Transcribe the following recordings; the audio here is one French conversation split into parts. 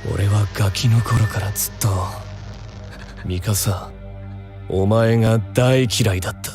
俺はガキの頃からずっとミカサ、お前が大嫌いだった。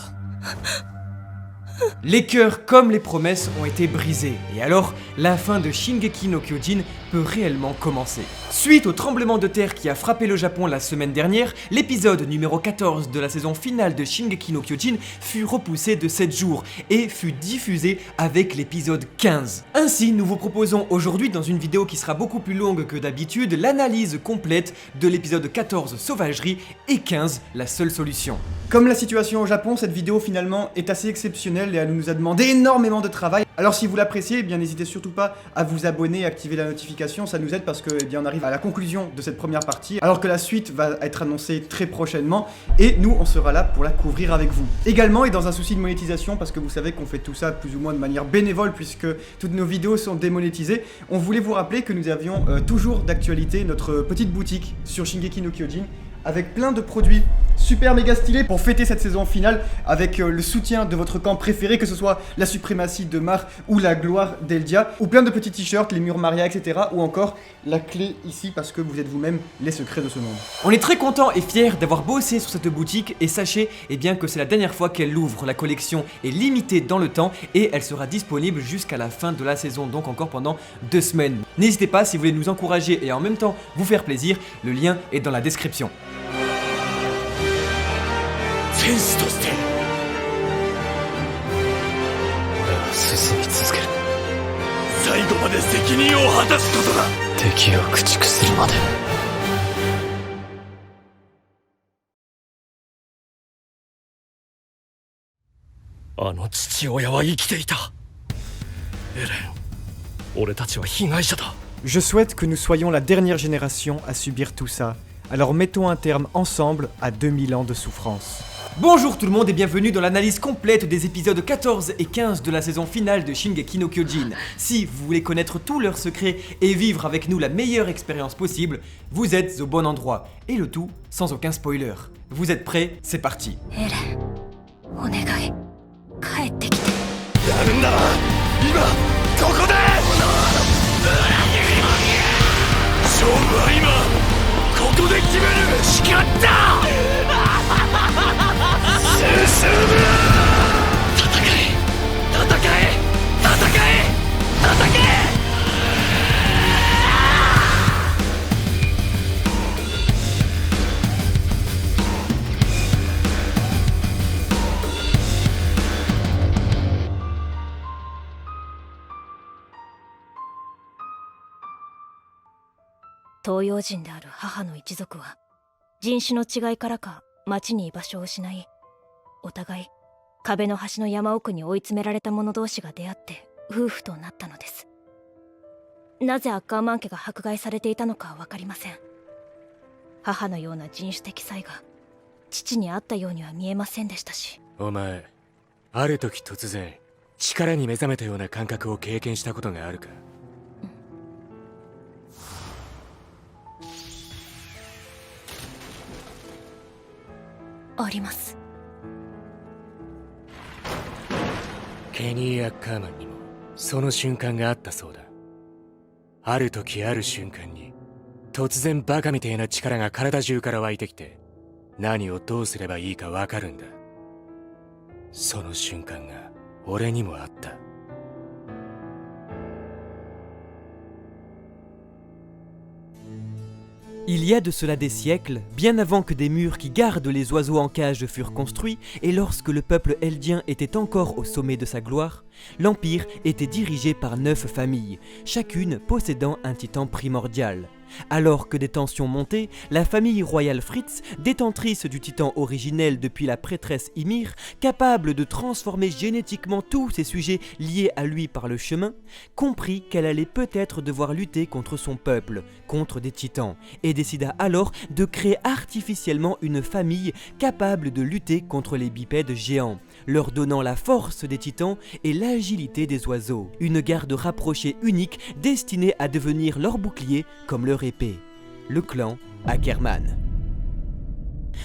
Les cœurs comme les promesses ont été brisés, et alors la fin de Shingeki no Kyojin peut réellement commencer. Suite au tremblement de terre qui a frappé le Japon la semaine dernière, l'épisode numéro 14 de la saison finale de Shingeki no Kyojin fut repoussé de 7 jours et fut diffusé avec l'épisode 15. Ainsi, nous vous proposons aujourd'hui, dans une vidéo qui sera beaucoup plus longue que d'habitude, l'analyse complète de l'épisode 14 Sauvagerie et 15 La seule solution. Comme la situation au Japon, cette vidéo finalement est assez exceptionnelle et elle nous a demandé énormément de travail. Alors si vous l'appréciez, eh bien n'hésitez surtout pas à vous abonner et activer la notification, ça nous aide parce que eh bien, on arrive à la conclusion de cette première partie, alors que la suite va être annoncée très prochainement et nous on sera là pour la couvrir avec vous. Également, et dans un souci de monétisation, parce que vous savez qu'on fait tout ça plus ou moins de manière bénévole puisque toutes nos vidéos sont démonétisées, on voulait vous rappeler que nous avions toujours d'actualité notre petite boutique sur Shingeki no Kyojin avec plein de produits super méga stylés pour fêter cette saison finale avec le soutien de votre camp préféré, que ce soit la suprématie de Mar ou la gloire d'Eldia, ou plein de petits t-shirts, les murs Maria, etc. ou encore la clé ici parce que vous êtes vous-même les secrets de ce monde. On est très content et fiers d'avoir bossé sur cette boutique et sachez bien que c'est la dernière fois qu'elle l'ouvre. La collection est limitée dans le temps et elle sera disponible jusqu'à la fin de la saison, donc encore pendant 2 semaines. N'hésitez pas si vous voulez nous encourager et en même temps vous faire plaisir, le lien est dans la description. 戦士として俺は進み続ける。最後まで責任を果たすことだ。敵を駆逐するまで。あの父親は生きていた。エレン、俺たちは被害者だ。 Je souhaite que nous soyons la dernière génération à subir tout ça. Alors mettons un terme ensemble à 2000 ans de souffrance. Bonjour tout le monde et bienvenue dans l'analyse complète des épisodes 14 et 15 de la saison finale de Shingeki no Kyojin. Si vous voulez connaître tous leurs secrets et vivre avec nous la meilleure expérience possible, vous êtes au bon endroit. Et le tout sans aucun spoiler. Vous êtes prêts? C'est parti. Eren, お願い、帰ってきて。やるんだ、今ここで。勝負は今ここで決める。誓った。進む。戦え戦え戦え戦え。東洋人である母の一族は人種の違いからか町に居場所を失い、お互い壁の端の山奥に追い詰められた者同士が出会って夫婦となったのです。なぜアッカーマン家が迫害されていたのかは分かりません。母のような人種的差異が父にあったようには見えませんでしたし。お前、ある時突然力に目覚めたような感覚を経験したことがあるか？あります。ケニー・アッカーマンにもその瞬間があったそうだ。ある時ある瞬間に突然バカみたいな力が体中から湧いてきて、何をどうすればいいかわかるんだ。その瞬間が俺にもあった。Il y a de cela des siècles, bien avant que des murs qui gardent les oiseaux en cage furent construits, et lorsque le peuple eldien était encore au sommet de sa gloire, l'Empire était dirigé par 9 familles, chacune possédant un titan primordial. Alors que des tensions montaient, la famille royale Fritz, détentrice du titan originel depuis la prêtresse Ymir, capable de transformer génétiquement tous ses sujets liés à lui par le chemin, comprit qu'elle allait peut-être devoir lutter contre son peuple, contre des titans, et décida alors de créer artificiellement une famille capable de lutter contre les bipèdes géants, leur donnant la force des titans et l'agilité des oiseaux. Une garde rapprochée unique destinée à devenir leur bouclier comme leur épée. Le clan Ackerman.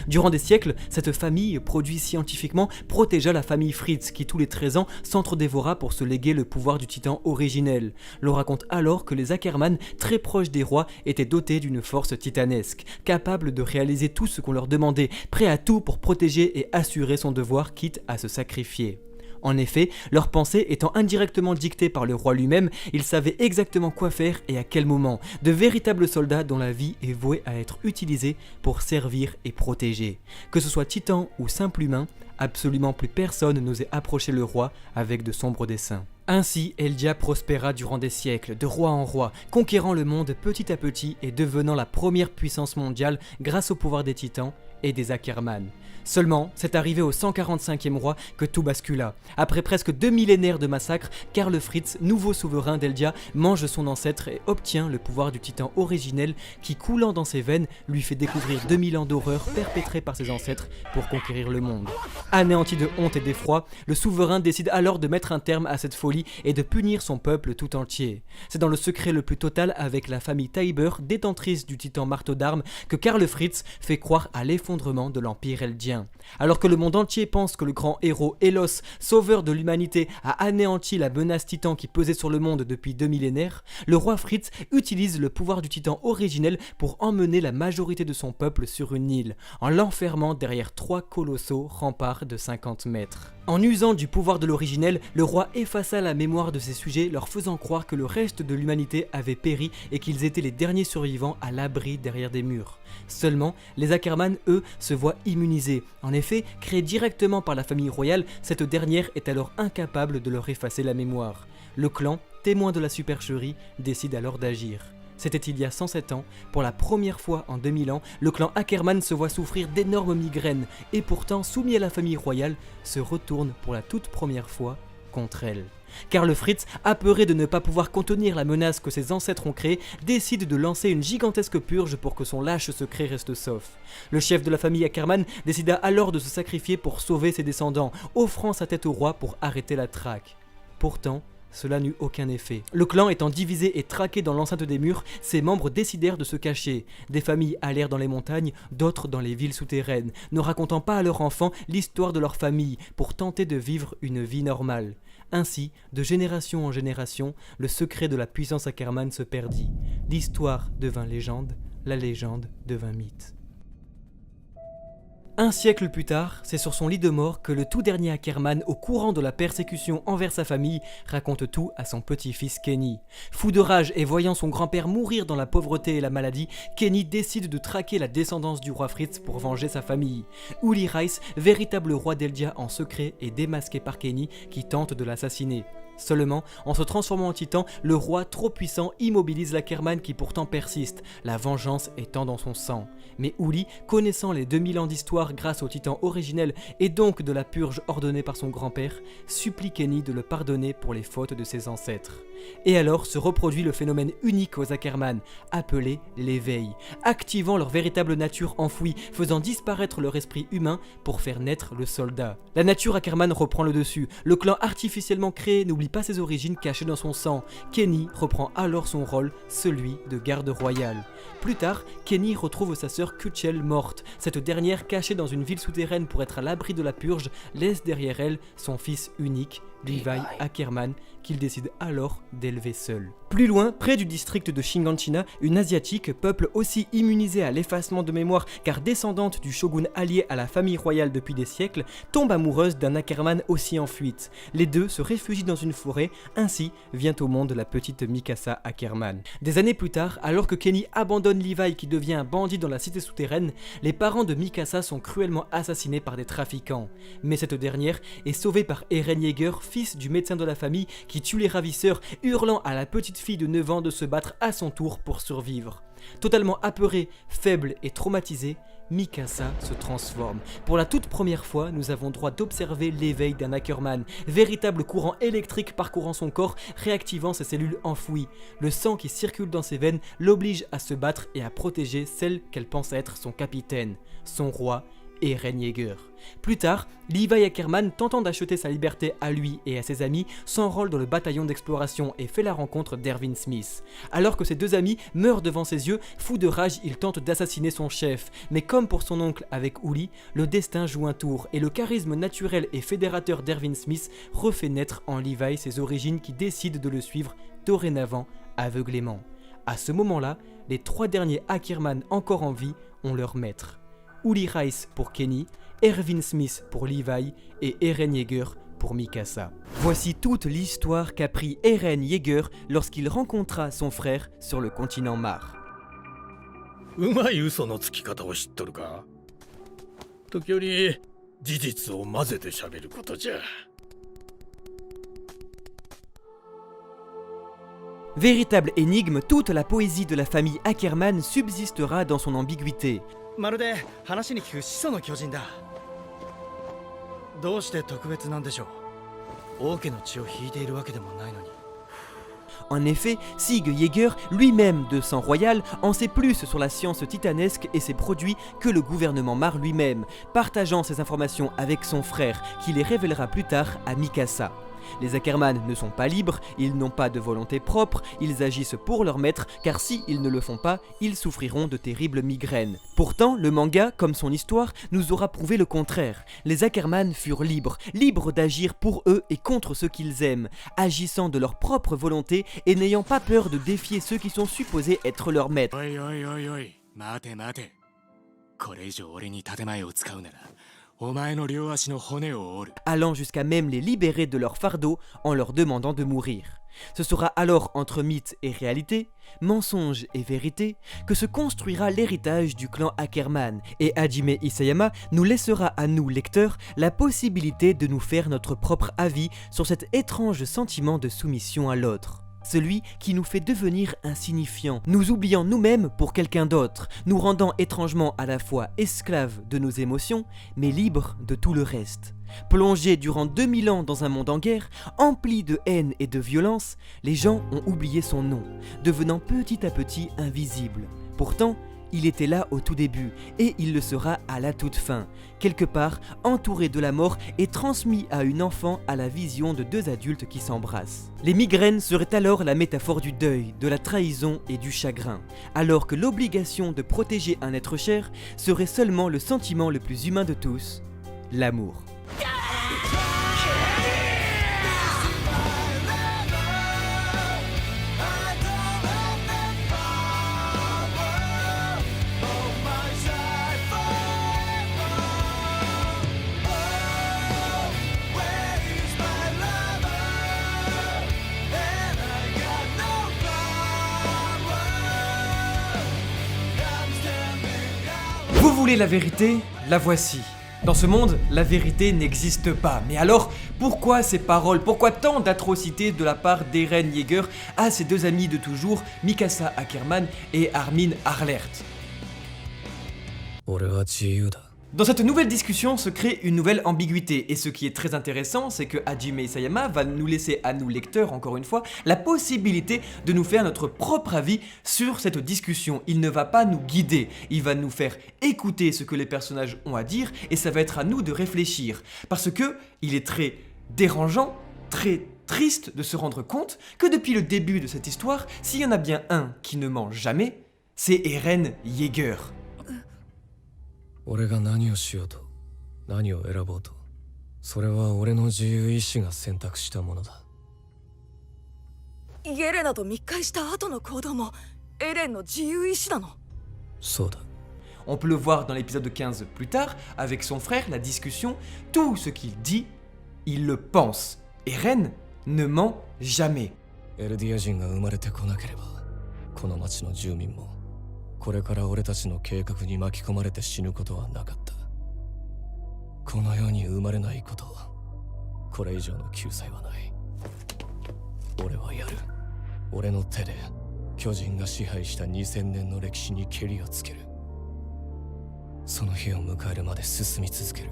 Durant des siècles, cette famille, produit scientifiquement, protégea la famille Fritz qui tous les 13 ans s'entre-dévora pour se léguer le pouvoir du titan originel. L'on raconte alors que les Ackerman, très proches des rois, étaient dotés d'une force titanesque, capables de réaliser tout ce qu'on leur demandait, prêts à tout pour protéger et assurer son devoir, quitte à se sacrifier. En effet, leurs pensées étant indirectement dictées par le roi lui-même, ils savaient exactement quoi faire et à quel moment, de véritables soldats dont la vie est vouée à être utilisée pour servir et protéger. Que ce soit titan ou simple humain, absolument plus personne n'osait approcher le roi avec de sombres desseins. Ainsi, Eldia prospéra durant des siècles, de roi en roi, conquérant le monde petit à petit et devenant la première puissance mondiale grâce au pouvoir des titans et des Ackerman. Seulement, c'est arrivé au 145e roi que tout bascula. Après presque 2 millénaires de massacres, Karl Fritz, nouveau souverain d'Eldia, mange son ancêtre et obtient le pouvoir du titan originel qui, coulant dans ses veines, lui fait découvrir 2000 ans d'horreur perpétrées par ses ancêtres pour conquérir le monde. Anéanti de honte et d'effroi, le souverain décide alors de mettre un terme à cette folie et de punir son peuple tout entier. C'est dans le secret le plus total avec la famille Tybur, détentrice du titan marteau d'armes, que Karl Fritz fait croire à l'effondrement de l'empire eldien. Alors que le monde entier pense que le grand héros Elos, sauveur de l'humanité, a anéanti la menace titan qui pesait sur le monde depuis 2 millénaires, le roi Fritz utilise le pouvoir du titan originel pour emmener la majorité de son peuple sur une île, en l'enfermant derrière 3 colossaux remparts de 50 mètres. En usant du pouvoir de l'originel, le roi effaça la mémoire de ses sujets, leur faisant croire que le reste de l'humanité avait péri et qu'ils étaient les derniers survivants à l'abri derrière des murs. Seulement, les Ackerman, eux, se voient immunisés. En effet, créés directement par la famille royale, cette dernière est alors incapable de leur effacer la mémoire. Le clan, témoin de la supercherie, décide alors d'agir. C'était il y a 107 ans, pour la première fois en 2000 ans, le clan Ackerman se voit souffrir d'énormes migraines et pourtant, soumis à la famille royale, se retourne pour la toute première fois contre elle. Karl Fritz, apeuré de ne pas pouvoir contenir la menace que ses ancêtres ont créée, décide de lancer une gigantesque purge pour que son lâche secret reste sauf. Le chef de la famille Ackerman décida alors de se sacrifier pour sauver ses descendants, offrant sa tête au roi pour arrêter la traque. Pourtant, cela n'eut aucun effet. Le clan étant divisé et traqué dans l'enceinte des murs, ses membres décidèrent de se cacher. Des familles allèrent dans les montagnes, d'autres dans les villes souterraines, ne racontant pas à leurs enfants l'histoire de leur famille pour tenter de vivre une vie normale. Ainsi, de génération en génération, le secret de la puissance Ackerman se perdit. L'histoire devint légende, la légende devint mythe. Un siècle plus tard, c'est sur son lit de mort que le tout dernier Ackerman, au courant de la persécution envers sa famille, raconte tout à son petit-fils Kenny. Fou de rage et voyant son grand-père mourir dans la pauvreté et la maladie, Kenny décide de traquer la descendance du roi Fritz pour venger sa famille. Uli Rice, véritable roi d'Eldia en secret, est démasqué par Kenny qui tente de l'assassiner. Seulement, en se transformant en titan, le roi trop puissant immobilise l'Ackerman qui pourtant persiste, la vengeance étant dans son sang. Mais Uli, connaissant les 2000 ans d'histoire grâce au titan originel et donc de la purge ordonnée par son grand-père, supplie Kenny de le pardonner pour les fautes de ses ancêtres. Et alors se reproduit le phénomène unique aux Ackerman, appelé l'éveil, activant leur véritable nature enfouie, faisant disparaître leur esprit humain pour faire naître le soldat. La nature Ackerman reprend le dessus, le clan artificiellement créé n'oublie pas ses origines cachées dans son sang. Kenny reprend alors son rôle, celui de garde royal. Plus tard, Kenny retrouve sa sœur Kutchel morte. Cette dernière, cachée dans une ville souterraine pour être à l'abri de la purge, laisse derrière elle son fils unique, Levi Ackerman, qu'il décide alors d'élever seul. Plus loin, près du district de Shiganshina, une asiatique, peuple aussi immunisé à l'effacement de mémoire car descendante du shogun allié à la famille royale depuis des siècles, tombe amoureuse d'un Ackerman aussi en fuite. Les deux se réfugient dans une forêt, ainsi vient au monde la petite Mikasa Ackerman. Des années plus tard, alors que Kenny abandonne Levi qui devient un bandit dans la cité souterraine, les parents de Mikasa sont cruellement assassinés par des trafiquants. Mais cette dernière est sauvée par Eren Yeager, fils du médecin de la famille qui tue les ravisseurs, hurlant à la petite fille de 9 ans de se battre à son tour pour survivre. Totalement apeurée, faible et traumatisée, Mikasa se transforme. Pour la toute première fois, nous avons droit d'observer l'éveil d'un Ackerman, véritable courant électrique parcourant son corps, réactivant ses cellules enfouies. Le sang qui circule dans ses veines l'oblige à se battre et à protéger celle qu'elle pense être son capitaine, son roi Eren Yeager. Plus tard, Levi Ackerman, tentant d'acheter sa liberté à lui et à ses amis, s'enrôle dans le bataillon d'exploration et fait la rencontre d'Erwin Smith. Alors que ses deux amis meurent devant ses yeux, fou de rage, il tente d'assassiner son chef. Mais comme pour son oncle avec Uli, le destin joue un tour et le charisme naturel et fédérateur d'Erwin Smith refait naître en Levi ses origines qui décident de le suivre dorénavant aveuglément. À ce moment-là, les 3 derniers Ackerman encore en vie ont leur maître. Uli Rice pour Kenny, Erwin Smith pour Levi et Eren Yeager pour Mikasa. Voici toute l'histoire qu'a pris Eren Yeager lorsqu'il rencontra son frère sur le continent Mar. うまい嘘のつき方を知っとるか。時折事実を混ぜて喋ることじゃ。Véritable énigme, toute la poésie de la famille Ackerman subsistera dans son ambiguïté. まるで話に聞く始祖の巨人だ。どうして特別なんでしょう。王家の血を引いているわけでもないのに。 En effet, Sig Yeager, lui-même de sang royal, en sait plus sur la science titanesque et ses produits que le gouvernement Mar lui-même, partageant ces informations avec son frère, qui les révélera plus tard à Mikasa. Les Ackerman ne sont pas libres, ils n'ont pas de volonté propre, ils agissent pour leur maître, car si ils ne le font pas, ils souffriront de terribles migraines. Pourtant, le manga, comme son histoire, nous aura prouvé le contraire. Les Ackerman furent libres, libres d'agir pour eux et contre ceux qu'ils aiment, agissant de leur propre volonté et n'ayant pas peur de défier ceux qui sont supposés être leurs maîtres. おいおいおいおい、待て待て。これ以上俺に建前を使うなら、お前の両足の骨を折る。 Allant jusqu'à même les libérer de leur fardeau en leur demandant de mourir. Ce sera alors entre mythe et réalité, mensonge et vérité, que se construira l'héritage du clan Ackerman, et Hajime Isayama nous laissera à nous, lecteurs, la possibilité de nous faire notre propre avis sur cet étrange sentiment de soumission à l'autre. Celui qui nous fait devenir insignifiants, nous oubliant nous-mêmes pour quelqu'un d'autre, nous rendant étrangement à la fois esclaves de nos émotions, mais libres de tout le reste. Plongés durant 2000 ans dans un monde en guerre, empli de haine et de violence, les gens ont oublié son nom, devenant petit à petit invisible. Pourtant, il était là au tout début, et il le sera à la toute fin, quelque part entouré de la mort et transmis à une enfant à la vision de 2 adultes qui s'embrassent. Les migraines seraient alors la métaphore du deuil, de la trahison et du chagrin, alors que l'obligation de protéger un être cher serait seulement le sentiment le plus humain de tous, l'amour. Vous voulez la vérité? La voici. Dans ce monde, la vérité n'existe pas. Mais alors, pourquoi ces paroles? Pourquoi tant d'atrocités de la part d'Eren Yeager à ses 2 amis de toujours, Mikasa Ackerman et Armin Arlert? Dans cette nouvelle discussion se crée une nouvelle ambiguïté, et ce qui est très intéressant, c'est que Hajime Isayama va nous laisser à nous lecteurs, encore une fois, la possibilité de nous faire notre propre avis sur cette discussion. Il ne va pas nous guider, il va nous faire écouter ce que les personnages ont à dire, et ça va être à nous de réfléchir. Parce que il est très dérangeant, très triste de se rendre compte que depuis le début de cette histoire, s'il y en a bien un qui ne ment jamais, c'est Eren Yeager. 俺が何をしようと何を選ぼうとそれは俺の自由意志が選択したものだイエレナと密会した後の行動もエレンの自由意志なの？そうだ On peut le voir dans l'épisode 15 plus tard, avec son frère, la discussion, tout ce qu'il dit, il le pense. Eren ne ment jamais. エルディア人が生まれてこなければこの町の住民もこれから俺たちの計画に巻き込まれて死ぬことはなかった。この世に生まれないこと、これ以上の救済はない。俺はやる。俺の手で巨人が支配した2000年の歴史にケリをつける。その日を迎えるまで進み続ける。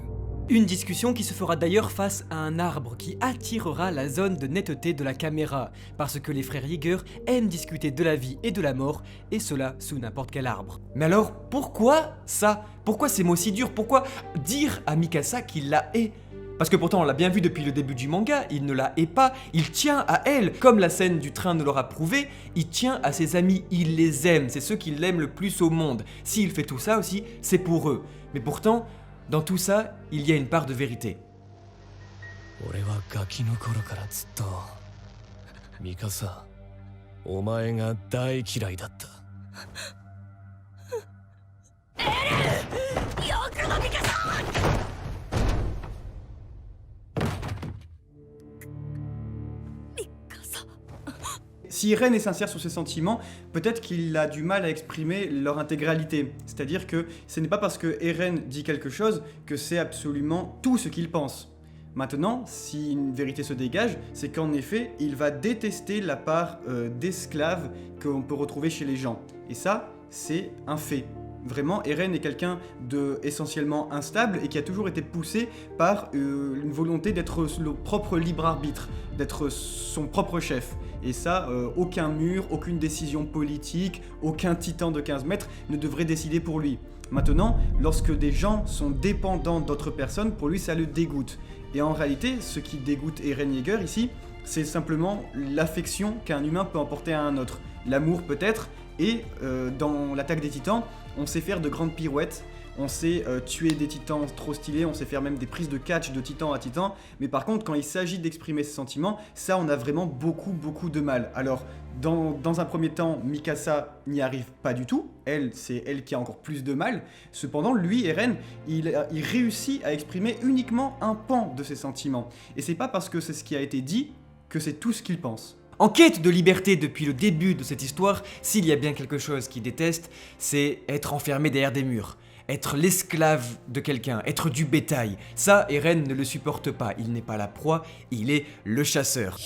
Une discussion qui se fera d'ailleurs face à un arbre qui attirera la zone de netteté de la caméra, parce que les frères Yeager aiment discuter de la vie et de la mort, et cela sous n'importe quel arbre. Mais alors, pourquoi ça? Pourquoi ces mots si durs? Pourquoi dire à Mikasa qu'il la hait? Parce que pourtant on l'a bien vu depuis le début du manga, il ne la hait pas, il tient à elle, comme la scène du train nous l'aura prouvé, il tient à ses amis, il les aime, c'est ceux qui l'aiment le plus au monde. S'il fait tout ça aussi, c'est pour eux. Mais pourtant, dans tout ça, il y a une part de vérité. 俺はガキの頃からずっとミカサ、お前が大嫌いだった。Si Eren est sincère sur ses sentiments, peut-être qu'il a du mal à exprimer leur intégralité. C'est-à-dire que ce n'est pas parce que Eren dit quelque chose que c'est absolument tout ce qu'il pense. Maintenant, si une vérité se dégage, c'est qu'en effet, il va détester la part d'esclave qu'on peut retrouver chez les gens. Et ça, c'est un fait. Vraiment, Eren est quelqu'un de essentiellement instable et qui a toujours été poussé par une volonté d'être le propre libre arbitre, d'être son propre chef. Et ça, aucun mur, aucune décision politique, aucun titan de 15 mètres ne devrait décider pour lui. Maintenant, lorsque des gens sont dépendants d'autres personnes, pour lui ça le dégoûte. Et en réalité, ce qui dégoûte Eren Yeager ici, c'est simplement l'affection qu'un humain peut emporter à un autre. L'amour peut-être, et dans l'attaque des titans, on sait faire de grandes pirouettes, on sait tuer des titans trop stylés, on sait faire même des prises de catch de titan à titan, mais par contre quand il s'agit d'exprimer ses sentiments, ça on a vraiment beaucoup de mal. Alors dans un premier temps, Mikasa n'y arrive pas du tout, c'est elle qui a encore plus de mal, cependant lui, Eren, il réussit à exprimer uniquement un pan de ses sentiments, et c'est pas parce que c'est ce qui a été dit que c'est tout ce qu'il pense. En quête de liberté depuis le début de cette histoire, s'il y a bien quelque chose qu'il déteste, c'est être enfermé derrière des murs. Être l'esclave de quelqu'un, être du bétail. Ça, Eren ne le supporte pas. Il n'est pas la proie, il est le chasseur.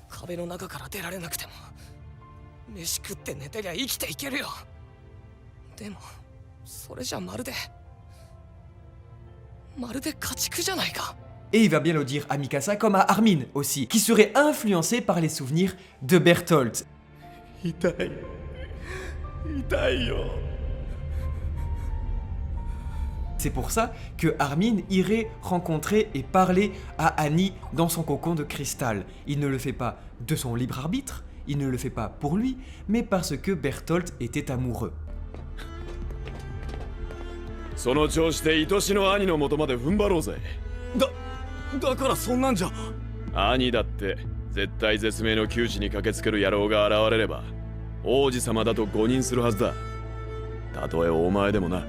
壁の中から出られなくても飯食って寝てりゃ生きていけるよ。でもそれじゃまるで家畜じゃないか。 Et il va bien le dire à Mikasa comme à Armin aussi, qui serait influencé par les souvenirs de Bertholdt. C'est pour ça que Armin irait rencontrer et parler à Annie dans son cocon de cristal. Il ne le fait pas de son libre arbitre, il ne le fait pas pour lui, mais parce que Bertholdt était amoureux. その調子で愛しの兄の元まで踏ん張ろうぜ。だからそんなんじゃ。兄だって絶対絶命の窮地に駆けつける野郎が現れれば王子様だと誤認するはずだ。たとえお前でもな。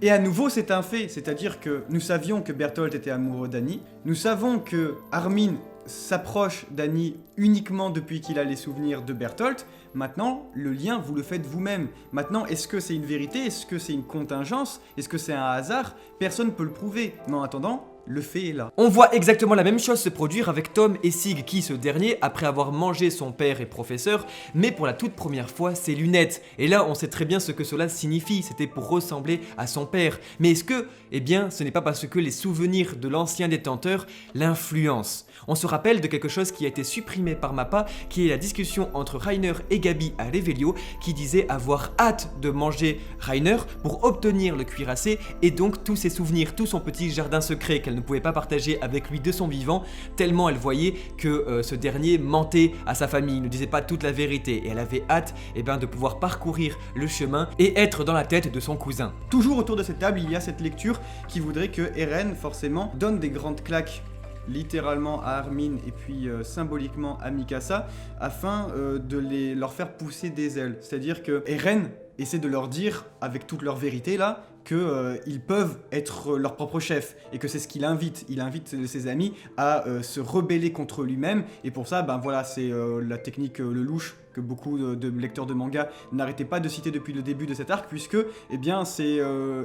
Et à nouveau, c'est un fait, c'est-à-dire que nous savions que Bertholdt était amoureux d'Annie, nous savons que Armin s'approche d'Annie uniquement depuis qu'il a les souvenirs de Bertholdt. Maintenant, le lien, vous le faites vous-même. Maintenant, est-ce que c'est une vérité? Est-ce que c'est une contingence? Est-ce que c'est un hasard? Personne ne peut le prouver. Mais en attendant, le fait est là. On voit exactement la même chose se produire avec Tom et Sig, qui, ce dernier, après avoir mangé son père et professeur, met pour la toute première fois ses lunettes. Et là, on sait très bien ce que cela signifie, c'était pour ressembler à son père. Mais est-ce que, eh bien, ce n'est pas parce que les souvenirs de l'ancien détenteur l'influencent? On se rappelle de quelque chose qui a été supprimé par Mappa, qui est la discussion entre Reiner et Gabi à Revelio, qui disait avoir hâte de manger Reiner pour obtenir le cuirassé et donc tous ses souvenirs, tout son petit jardin secret qu'elle ne pouvait pas partager avec lui de son vivant, tellement elle voyait que ce dernier mentait à sa famille, ne disait pas toute la vérité, et elle avait hâte de pouvoir parcourir le chemin et être dans la tête de son cousin. Toujours autour de cette table, il y a cette lecture qui voudrait que Eren, forcément, donne des grandes claques littéralement à Armin et puis symboliquement à Mikasa afin de leur faire pousser des ailes. C'est-à-dire que Eren essaie de leur dire, avec toute leur vérité là, qu'ils peuvent être leur propre chef et que c'est ce qu'il invite. Il invite ses amis à se rebeller contre lui-même et pour ça, voilà, c'est la technique le louche que beaucoup de lecteurs de manga n'arrêtaient pas de citer depuis le début de cet arc, puisque c'est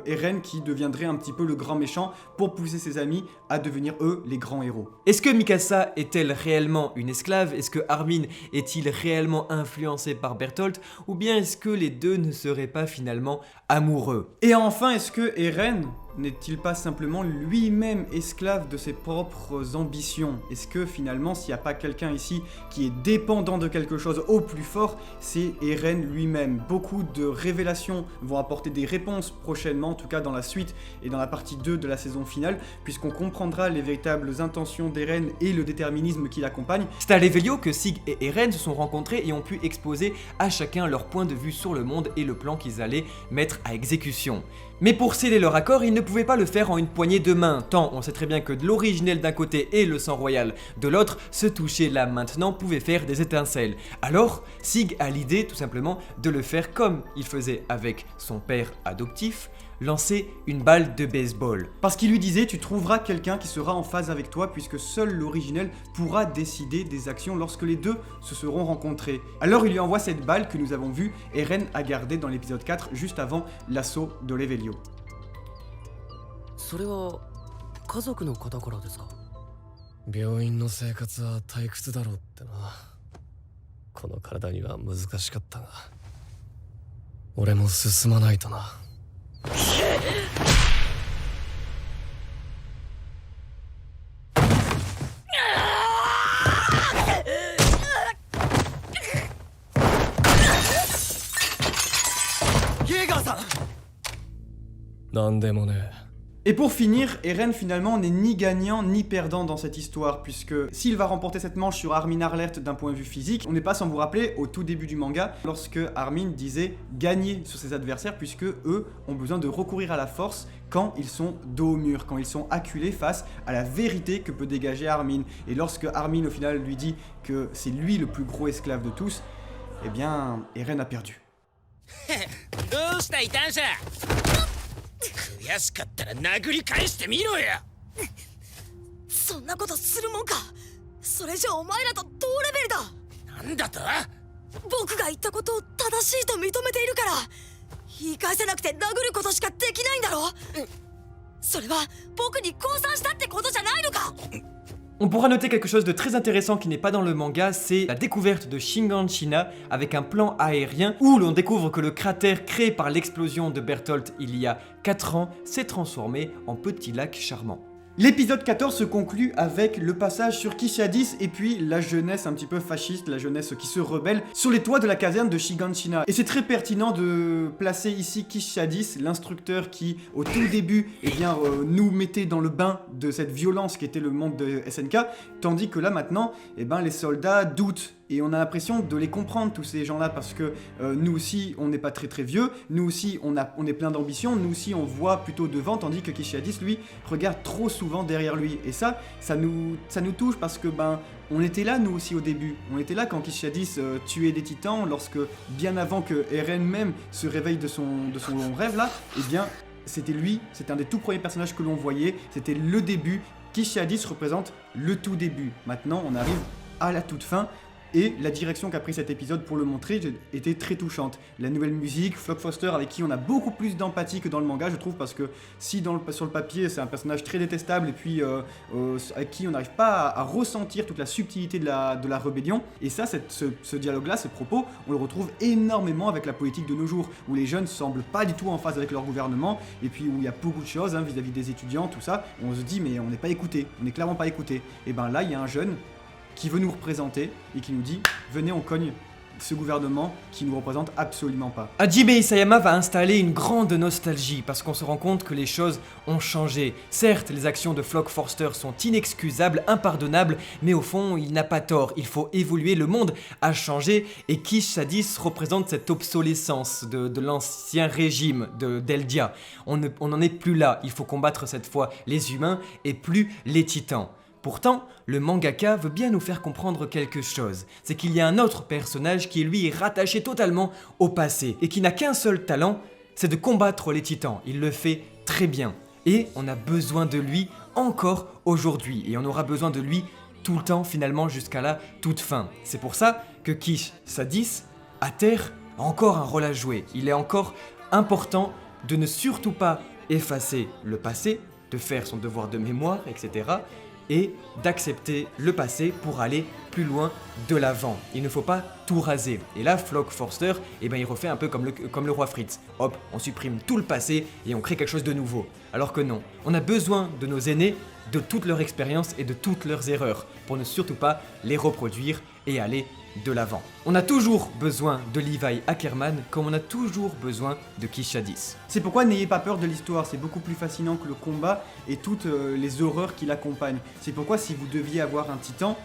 Eren qui deviendrait un petit peu le grand méchant pour pousser ses amis à devenir eux les grands héros. Est-ce que Mikasa est-elle réellement une esclave? Est-ce que Armin est-il réellement influencé par Bertholdt? Ou bien est-ce que les deux ne seraient pas finalement amoureux? Et enfin, est-ce que Eren n'est-il pas simplement lui-même esclave de ses propres ambitions? Est-ce que finalement, s'il n'y a pas quelqu'un ici qui est dépendant de quelque chose au plus fort, c'est Eren lui-même? Beaucoup de révélations vont apporter des réponses prochainement, en tout cas dans la suite et dans la partie 2 de la saison finale, puisqu'on comprendra les véritables intentions d'Eren et le déterminisme qui l'accompagne. C'est à Levelio que Sig et Eren se sont rencontrés et ont pu exposer à chacun leur point de vue sur le monde et le plan qu'ils allaient mettre à exécution. Mais pour sceller leur accord, ils ne pouvaient pas le faire en une poignée de main, tant on sait très bien que de l'originel d'un côté et le sang royal de l'autre, se toucher là maintenant pouvait faire des étincelles. Alors, Sig a l'idée tout simplement de le faire comme il faisait avec son père adoptif, lancer une balle de baseball. Parce qu'il lui disait, tu trouveras quelqu'un qui sera en phase avec toi puisque seul l'originel pourra décider des actions lorsque les deux se seront rencontrés. Alors il lui envoie cette balle que nous avons vue Eren a gardée dans l'épisode 4 juste avant l'assaut de Levelio. それは家族の方からですか？病院の生活は退屈だろうってな。この体には難しかったが、俺も進まないとな。イェーガーさん。なんでもねえ。 Et pour finir, Eren finalement n'est ni gagnant ni perdant dans cette histoire, puisque s'il va remporter cette manche sur Armin Arlert d'un point de vue physique, on n'est pas sans vous rappeler au tout début du manga, lorsque Armin disait gagner sur ses adversaires, puisque eux ont besoin de recourir à la force quand ils sont dos au mur, quand ils sont acculés face à la vérité que peut dégager Armin. Et lorsque Armin au final lui dit que c'est lui le plus gros esclave de tous, eh bien Eren a perdu. どうした異端者。悔しかったら殴り返してみろよ。そんなことするもんか。それじゃお前らと同レベルだ。なんだと？僕が言ったことを正しいと認めているから、言い返せなくて殴ることしかできないんだろ。それは僕に降参したってことじゃないのか。 On pourra noter quelque chose de très intéressant qui n'est pas dans le manga, c'est la découverte de Shiganshina avec un plan aérien où l'on découvre que le cratère créé par l'explosion de Bertholdt il y a 4 ans s'est transformé en petit lac charmant. L'épisode 14 se conclut avec le passage sur Kishadis et puis la jeunesse un petit peu fasciste, la jeunesse qui se rebelle sur les toits de la caserne de Shiganshina. Et c'est très pertinent de placer ici Kishadis, l'instructeur qui au tout début nous mettait dans le bain de cette violence qui était le monde de SNK, tandis que là maintenant les soldats doutent. Et on a l'impression de les comprendre tous ces gens-là parce que nous aussi on n'est pas très vieux, nous aussi on est plein d'ambition, nous aussi on voit plutôt devant tandis que Kishadis lui regarde trop souvent derrière lui. Et ça nous touche parce que on était là nous aussi au début, on était là quand Kishadis tuait des titans, lorsque bien avant que Eren même se réveille de son rêve là, eh bien c'était lui, c'était un des tout premiers personnages que l'on voyait, c'était le début, Kishadis représente le tout début. Maintenant on arrive à la toute fin. Et la direction qu'a pris cet épisode pour le montrer était très touchante. La nouvelle musique, Flock Foster avec qui on a beaucoup plus d'empathie que dans le manga je trouve, parce que si sur le papier c'est un personnage très détestable et puis avec qui on n'arrive pas à ressentir toute la subtilité de la rébellion, et ça, ce dialogue-là, ces propos, on le retrouve énormément avec la politique de nos jours, où les jeunes semblent pas du tout en phase avec leur gouvernement, et puis où il y a beaucoup de choses vis-à-vis des étudiants, tout ça, on se dit mais on n'est pas écouté, on n'est clairement pas écouté. Et là il y a un jeune qui veut nous représenter et qui nous dit « Venez, on cogne ce gouvernement qui nous représente absolument pas ». Hajime Isayama va installer une grande nostalgie parce qu'on se rend compte que les choses ont changé. Certes, les actions de Flock Forster sont inexcusables, impardonnables, mais au fond, il n'a pas tort. Il faut évoluer, le monde a changé et Kishadis représente cette obsolescence de l'ancien régime d'Eldia. On n'en est plus là, il faut combattre cette fois les humains et plus les titans. Pourtant, le mangaka veut bien nous faire comprendre quelque chose, c'est qu'il y a un autre personnage qui lui est rattaché totalement au passé et qui n'a qu'un seul talent, c'est de combattre les titans. Il le fait très bien et on a besoin de lui encore aujourd'hui et on aura besoin de lui tout le temps finalement jusqu'à la toute fin. C'est pour ça que Kishadis, à terre, a encore un rôle à jouer. Il est encore important de ne surtout pas effacer le passé, de faire son devoir de mémoire, etc. et d'accepter le passé pour aller plus loin de l'avant. Il ne faut pas tout raser. Et là, Flock Forster, il refait un peu comme le roi Fritz. Hop, on supprime tout le passé et on crée quelque chose de nouveau. Alors que non, on a besoin de nos aînés, de toute leur expérience et de toutes leurs erreurs, pour ne surtout pas les reproduire et aller de l'avant. On a toujours besoin de Levi Ackerman comme on a toujours besoin de Kish Shadis. C'est pourquoi n'ayez pas peur de l'histoire, c'est beaucoup plus fascinant que le combat et toutes les horreurs qui l'accompagnent. C'est pourquoi si vous deviez avoir un titan,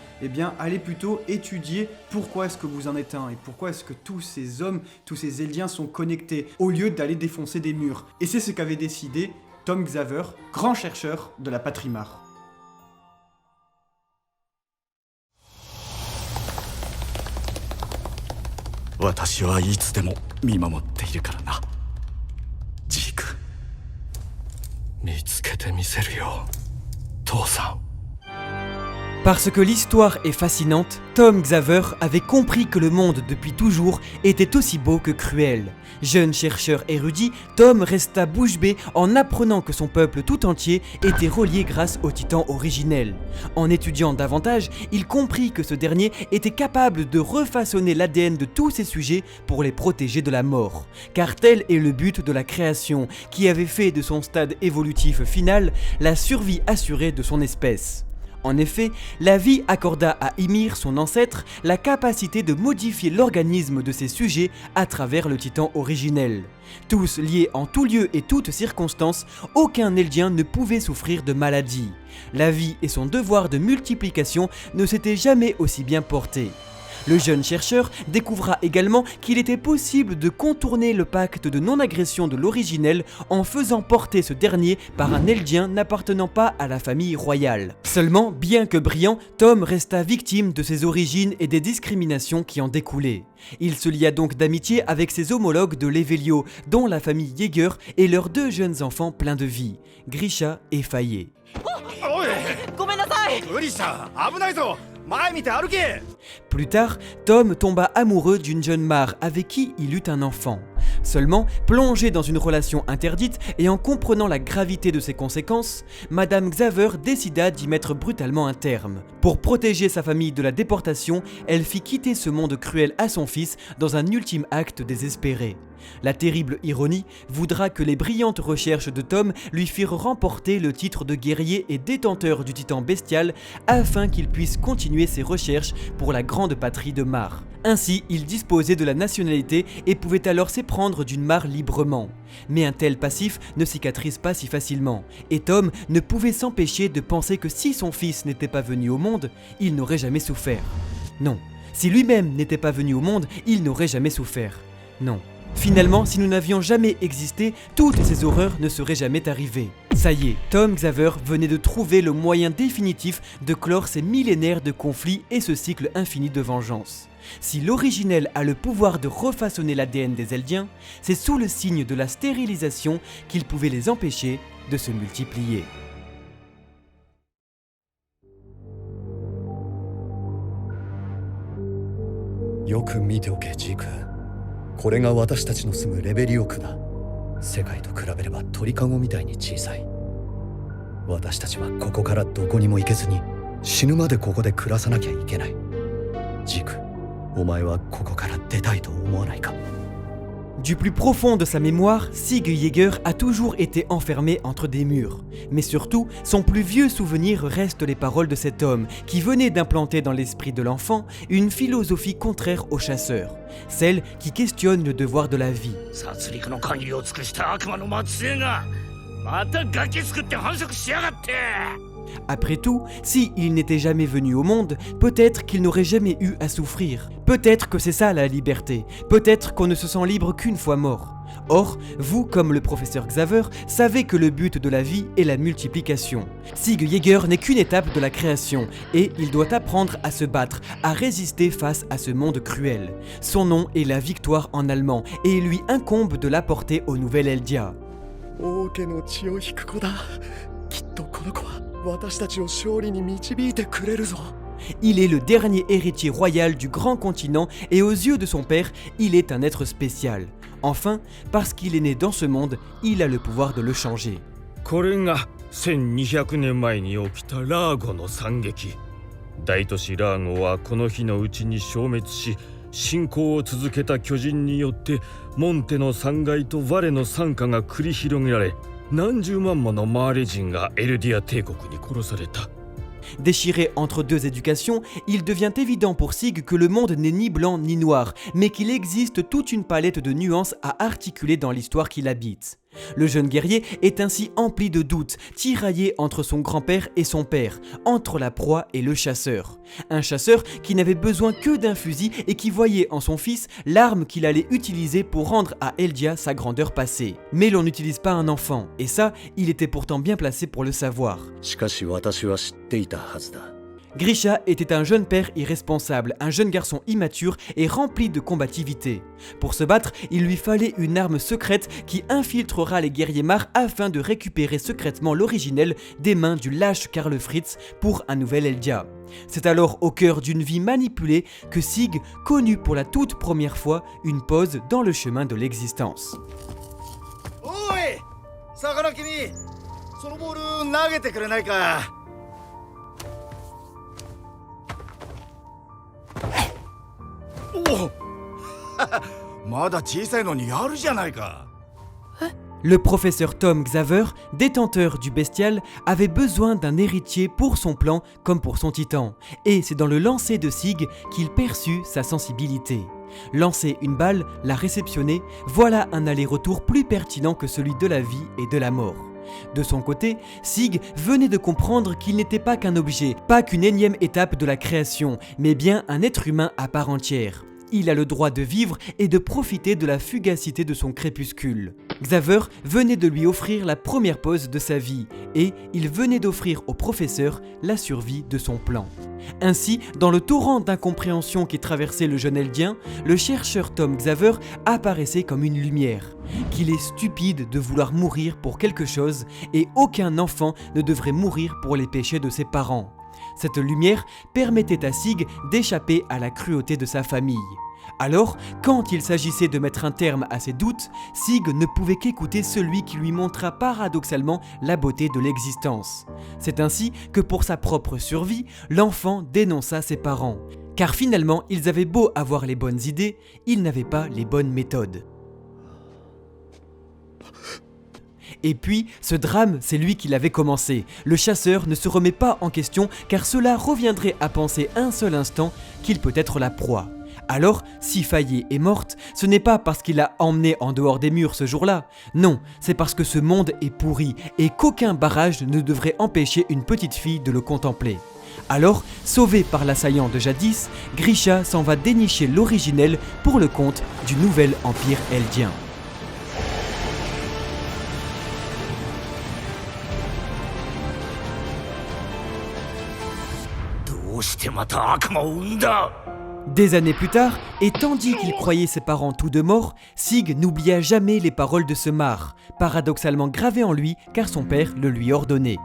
allez plutôt étudier pourquoi est-ce que vous en êtes un et pourquoi est-ce que tous ces hommes, tous ces Eldiens sont connectés, au lieu d'aller défoncer des murs. Et c'est ce qu'avait décidé Tom Xaver, grand chercheur de la Patrimar. Parce que l'histoire est fascinante, Tom Xaver avait compris que le monde depuis toujours était aussi beau que cruel. Jeune chercheur érudit, Tom resta bouche bée en apprenant que son peuple tout entier était relié grâce au titan originel. En étudiant davantage, il comprit que ce dernier était capable de refaçonner l'ADN de tous ses sujets pour les protéger de la mort. Car tel est le but de la création, qui avait fait de son stade évolutif final la survie assurée de son espèce. En effet, la vie accorda à Ymir, son ancêtre, la capacité de modifier l'organisme de ses sujets à travers le titan originel. Tous liés en tout lieu et toutes circonstances, aucun Eldien ne pouvait souffrir de maladie. La vie et son devoir de multiplication ne s'étaient jamais aussi bien portés. Le jeune chercheur découvra également qu'il était possible de contourner le pacte de non-agression de l'originel en faisant porter ce dernier par un Eldien n'appartenant pas à la famille royale. Seulement, bien que brillant, Tom resta victime de ses origines et des discriminations qui en découlaient. Il se lia donc d'amitié avec ses homologues de Levelio, dont la famille Yeager et leurs deux jeunes enfants pleins de vie, Grisha et Faye. Plus tard, Tom tomba amoureux d'une jeune mare avec qui il eut un enfant. Seulement, plongé dans une relation interdite et en comprenant la gravité de ses conséquences, Madame Xaver décida d'y mettre brutalement un terme. Pour protéger sa famille de la déportation, elle fit quitter ce monde cruel à son fils dans un ultime acte désespéré. La terrible ironie voudra que les brillantes recherches de Tom lui firent remporter le titre de guerrier et détenteur du titan bestial afin qu'il puisse continuer ses recherches pour la grande patrie de Mar. Ainsi, il disposait de la nationalité et pouvait alors s'éprendre d'une mare librement. Mais un tel passif ne cicatrise pas si facilement, et Tom ne pouvait s'empêcher de penser que si son fils n'était pas venu au monde, il n'aurait jamais souffert. Non, si lui-même n'était pas venu au monde, il n'aurait jamais souffert. Non. Finalement, si nous n'avions jamais existé, toutes ces horreurs ne seraient jamais arrivées. Ça y est, Tom Xaver venait de trouver le moyen définitif de clore ces millénaires de conflits et ce cycle infini de vengeance. Si l'originel a le pouvoir de refaçonner l'ADN des Eldiens, c'est sous le signe de la stérilisation qu'il pouvait les empêcher de se multiplier. Yoku mite oke, Jiku. これが私たちの住むレベリオ区だ。世界と比べれば鳥かごみたいに小さい。私たちはここからどこにも行けずに死ぬまでここで暮らさなきゃいけない。ジク、お前はここから出たいと思わないか? Du plus profond de sa mémoire, Sig Yeager a toujours été enfermé entre des murs. Mais surtout, son plus vieux souvenir reste les paroles de cet homme qui venait d'implanter dans l'esprit de l'enfant une philosophie contraire aux chasseurs, celle qui questionne le devoir de la vie. Après tout, si il n'était jamais venu au monde, peut-être qu'il n'aurait jamais eu à souffrir. Peut-être que c'est ça la liberté. Peut-être qu'on ne se sent libre qu'une fois mort. Or, vous, comme le professeur Xaver, savez que le but de la vie est la multiplication. Sig Yeager n'est qu'une étape de la création, et il doit apprendre à se battre, à résister face à ce monde cruel. Son nom est la victoire en allemand, et il lui incombe de l'apporter au nouvel Eldia. Il est le dernier héritier royal du grand continent et aux yeux de son père, il est un être spécial. Enfin, parce qu'il est né dans ce monde, il a le pouvoir de le changer. 大都市ラーゴはこの日のうちに消滅し、侵攻を続けた巨人によってモンテの3階とヴァレの惨禍が繰り広げられ、何十万ものマーレ人がエルディア帝国に殺された。 Déchiré entre deux éducations, il devient évident pour Sig que le monde n'est ni blanc ni noir, mais qu'il existe toute une palette de nuances à articuler dans l'histoire qu'il habite. Le jeune guerrier est ainsi empli de doutes, tiraillé entre son grand-père et son père, entre la proie et le chasseur. Un chasseur qui n'avait besoin que d'un fusil et qui voyait en son fils l'arme qu'il allait utiliser pour rendre à Eldia sa grandeur passée. Mais l'on n'utilise pas un enfant, et ça, il était pourtant bien placé pour le savoir. Grisha était un jeune père irresponsable, un jeune garçon immature et rempli de combativité. Pour se battre, il lui fallait une arme secrète qui infiltrera les guerriers Mar afin de récupérer secrètement l'originel des mains du lâche Karl Fritz pour un nouvel Eldia. C'est alors au cœur d'une vie manipulée que Sig connut pour la toute première fois une pause dans le chemin de l'existence. Oi! Saganaki-ni, そのボール投げてくれないか? まだ小さいのにやるじゃないか。 Le professeur Tom Xaver, détenteur du bestial, avait besoin d'un héritier pour son plan comme pour son titan, et c'est dans le lancer de Sig qu'il perçut sa sensibilité. Lancer une balle, la réceptionner, voilà un aller-retour plus pertinent que celui de la vie et de la mort. De son côté, Sig venait de comprendre qu'il n'était pas qu'un objet, pas qu'une énième étape de la création, mais bien un être humain à part entière. Il a le droit de vivre et de profiter de la fugacité de son crépuscule. Xaver venait de lui offrir la première pause de sa vie, et il venait d'offrir au professeur la survie de son plan. Ainsi, dans le torrent d'incompréhension qui traversait le jeune Eldien, le chercheur Tom Xaver apparaissait comme une lumière. Qu'il est stupide de vouloir mourir pour quelque chose, et aucun enfant ne devrait mourir pour les péchés de ses parents. Cette lumière permettait à Sig d'échapper à la cruauté de sa famille. Alors, quand il s'agissait de mettre un terme à ses doutes, Sig ne pouvait qu'écouter celui qui lui montra paradoxalement la beauté de l'existence. C'est ainsi que pour sa propre survie, l'enfant dénonça ses parents. Car finalement, ils avaient beau avoir les bonnes idées, ils n'avaient pas les bonnes méthodes. Et puis, ce drame, c'est lui qui l'avait commencé. Le chasseur ne se remet pas en question car cela reviendrait à penser un seul instant qu'il peut être la proie. Alors, si Faye est morte, ce n'est pas parce qu'il l'a emmenée en dehors des murs ce jour-là. Non, c'est parce que ce monde est pourri et qu'aucun barrage ne devrait empêcher une petite fille de le contempler. Alors, sauvé par l'assaillant de jadis, Grisha s'en va dénicher l'originel pour le compte du nouvel empire eldien. Des années plus tard, et tandis qu'il croyait ses parents tous deux morts, Sig n'oublia jamais les paroles de ce Mar, paradoxalement gravées en lui car son père le lui ordonnait.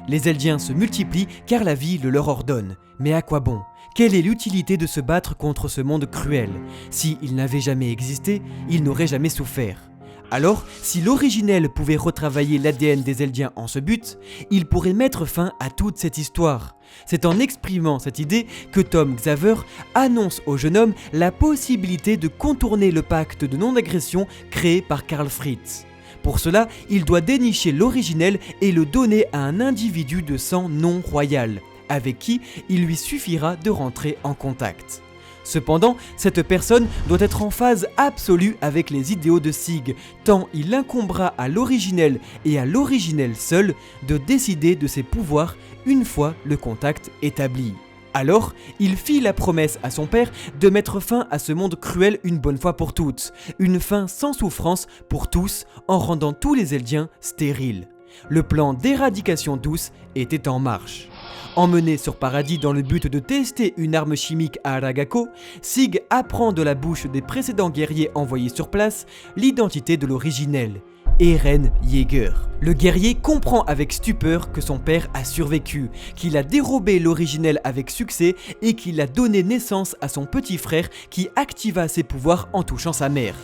Les Eldiens se multiplient car la vie le leur ordonne. Mais à quoi bon? Quelle est l'utilité de se battre contre ce monde cruel? S'il n'avait jamais existé, il n'aurait jamais souffert. Alors, si l'originel pouvait retravailler l'ADN des Eldiens en ce but, il pourrait mettre fin à toute cette histoire. C'est en exprimant cette idée que Tom Xaver annonce au jeune homme la possibilité de contourner le pacte de non-agression créé par Karl Fritz. Pour cela, il doit dénicher l'originel et le donner à un individu de sang non royal, avec qui il lui suffira de rentrer en contact. Cependant, cette personne doit être en phase absolue avec les idéaux de Sig, tant il incombera à l'originel et à l'originel seul de décider de ses pouvoirs une fois le contact établi. Alors, il fit la promesse à son père de mettre fin à ce monde cruel une bonne fois pour toutes, une fin sans souffrance pour tous en rendant tous les Eldiens stériles. Le plan d'éradication douce était en marche. Emmené sur Paradis dans le but de tester une arme chimique à Aragako, Sig apprend de la bouche des précédents guerriers envoyés sur place l'identité de l'originel, Eren Yeager. Le guerrier comprend avec stupeur que son père a survécu, qu'il a dérobé l'originel avec succès et qu'il a donné naissance à son petit frère qui activa ses pouvoirs en touchant sa mère.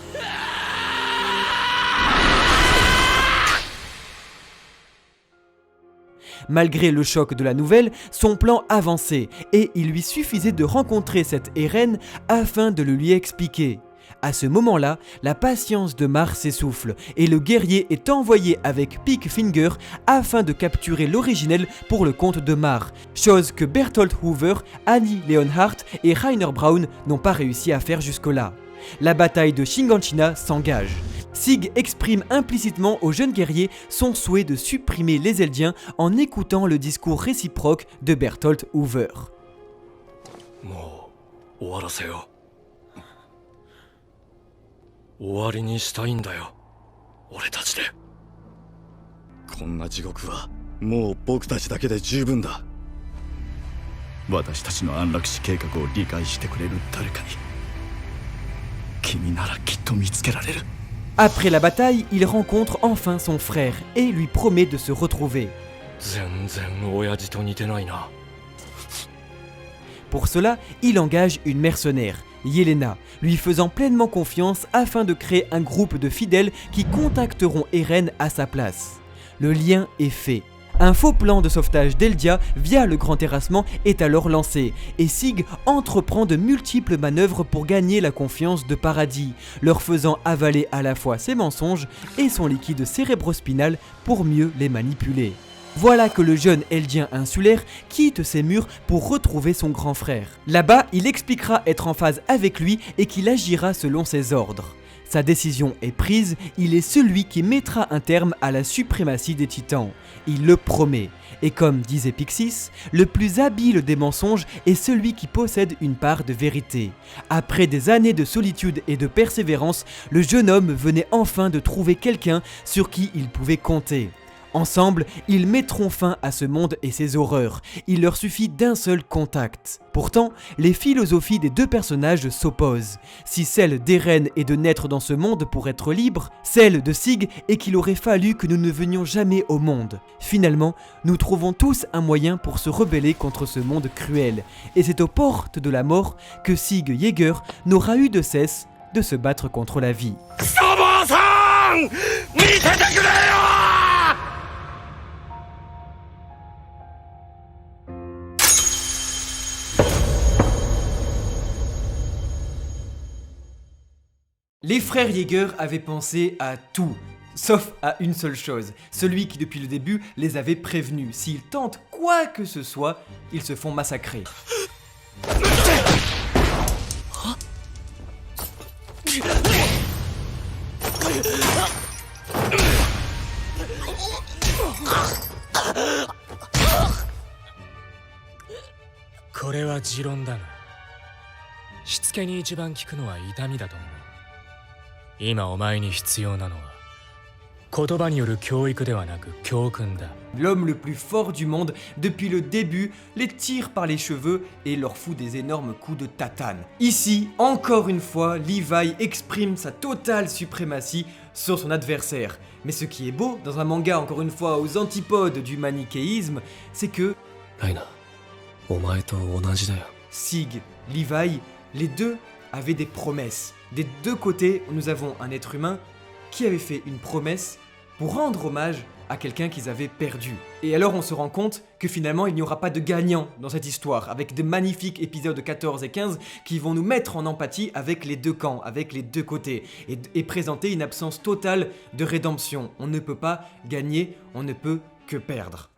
Malgré le choc de la nouvelle, son plan avançait et il lui suffisait de rencontrer cette Eren afin de le lui expliquer. À ce moment-là, la patience de Mar s'essouffle et le guerrier est envoyé avec Pickfinger afin de capturer l'originel pour le compte de Mar, chose que Bertolt Hoover, Annie Leonhardt et Rainer Braun n'ont pas réussi à faire jusque-là. La bataille de Shiganshina s'engage. Sig exprime implicitement au jeune guerrier son souhait de supprimer les Eldiens en écoutant le discours réciproque de Bertolt Hoover. 終わりにしたいんだよ、俺たちで。こんな地獄はもう僕たちだけで十分だ。私たちの安楽死計画を理解してくれる誰かに君ならきっと見つけられる。 Après la bataille, il rencontre enfin son frère et lui promet de se retrouver. 全然親父と似てないな。 Pour cela, il engage une mercenaire, Yelena, lui faisant pleinement confiance afin de créer un groupe de fidèles qui contacteront Eren à sa place. Le lien est fait. Un faux plan de sauvetage d'Eldia via le grand terrassement est alors lancé, et Sig entreprend de multiples manœuvres pour gagner la confiance de Paradis, leur faisant avaler à la fois ses mensonges et son liquide cérébrospinal pour mieux les manipuler. Voilà que le jeune Eldien insulaire quitte ses murs pour retrouver son grand frère. Là-bas, il expliquera être en phase avec lui et qu'il agira selon ses ordres. Sa décision est prise, il est celui qui mettra un terme à la suprématie des titans. Il le promet. Et comme disait Pixis, le plus habile des mensonges est celui qui possède une part de vérité. Après des années de solitude et de persévérance, le jeune homme venait enfin de trouver quelqu'un sur qui il pouvait compter. Ensemble, ils mettront fin à ce monde et ses horreurs. Il leur suffit d'un seul contact. Pourtant, les philosophies des deux personnages s'opposent. Si celle d'Eren est de naître dans ce monde pour être libre, celle de Sig est qu'il aurait fallu que nous ne venions jamais au monde. Finalement, nous trouvons tous un moyen pour se rebeller contre ce monde cruel. Et c'est aux portes de la mort que Sig Yeager n'aura eu de cesse de se battre contre la vie. Les frères Yeager avaient pensé à tout, sauf à une seule chose, celui qui depuis le début les avait prévenus. S'ils tentent quoi que ce soit, ils se font massacrer. L'homme le plus fort du monde, depuis le début, les tire par les cheveux et leur fout des énormes coups de tatane. Ici, encore une fois, Levi exprime sa totale suprématie sur son adversaire. Mais ce qui est beau, dans un manga encore une fois aux antipodes du manichéisme, c'est que Sig, Levi, les deux avaient des promesses. Des deux côtés, nous avons un être humain qui avait fait une promesse pour rendre hommage à quelqu'un qu'ils avaient perdu. Et alors on se rend compte que finalement il n'y aura pas de gagnant dans cette histoire, avec de magnifiques épisodes 14 et 15 qui vont nous mettre en empathie avec les deux camps, avec les deux côtés, et présenter une absence totale de rédemption. On ne peut pas gagner, on ne peut que perdre.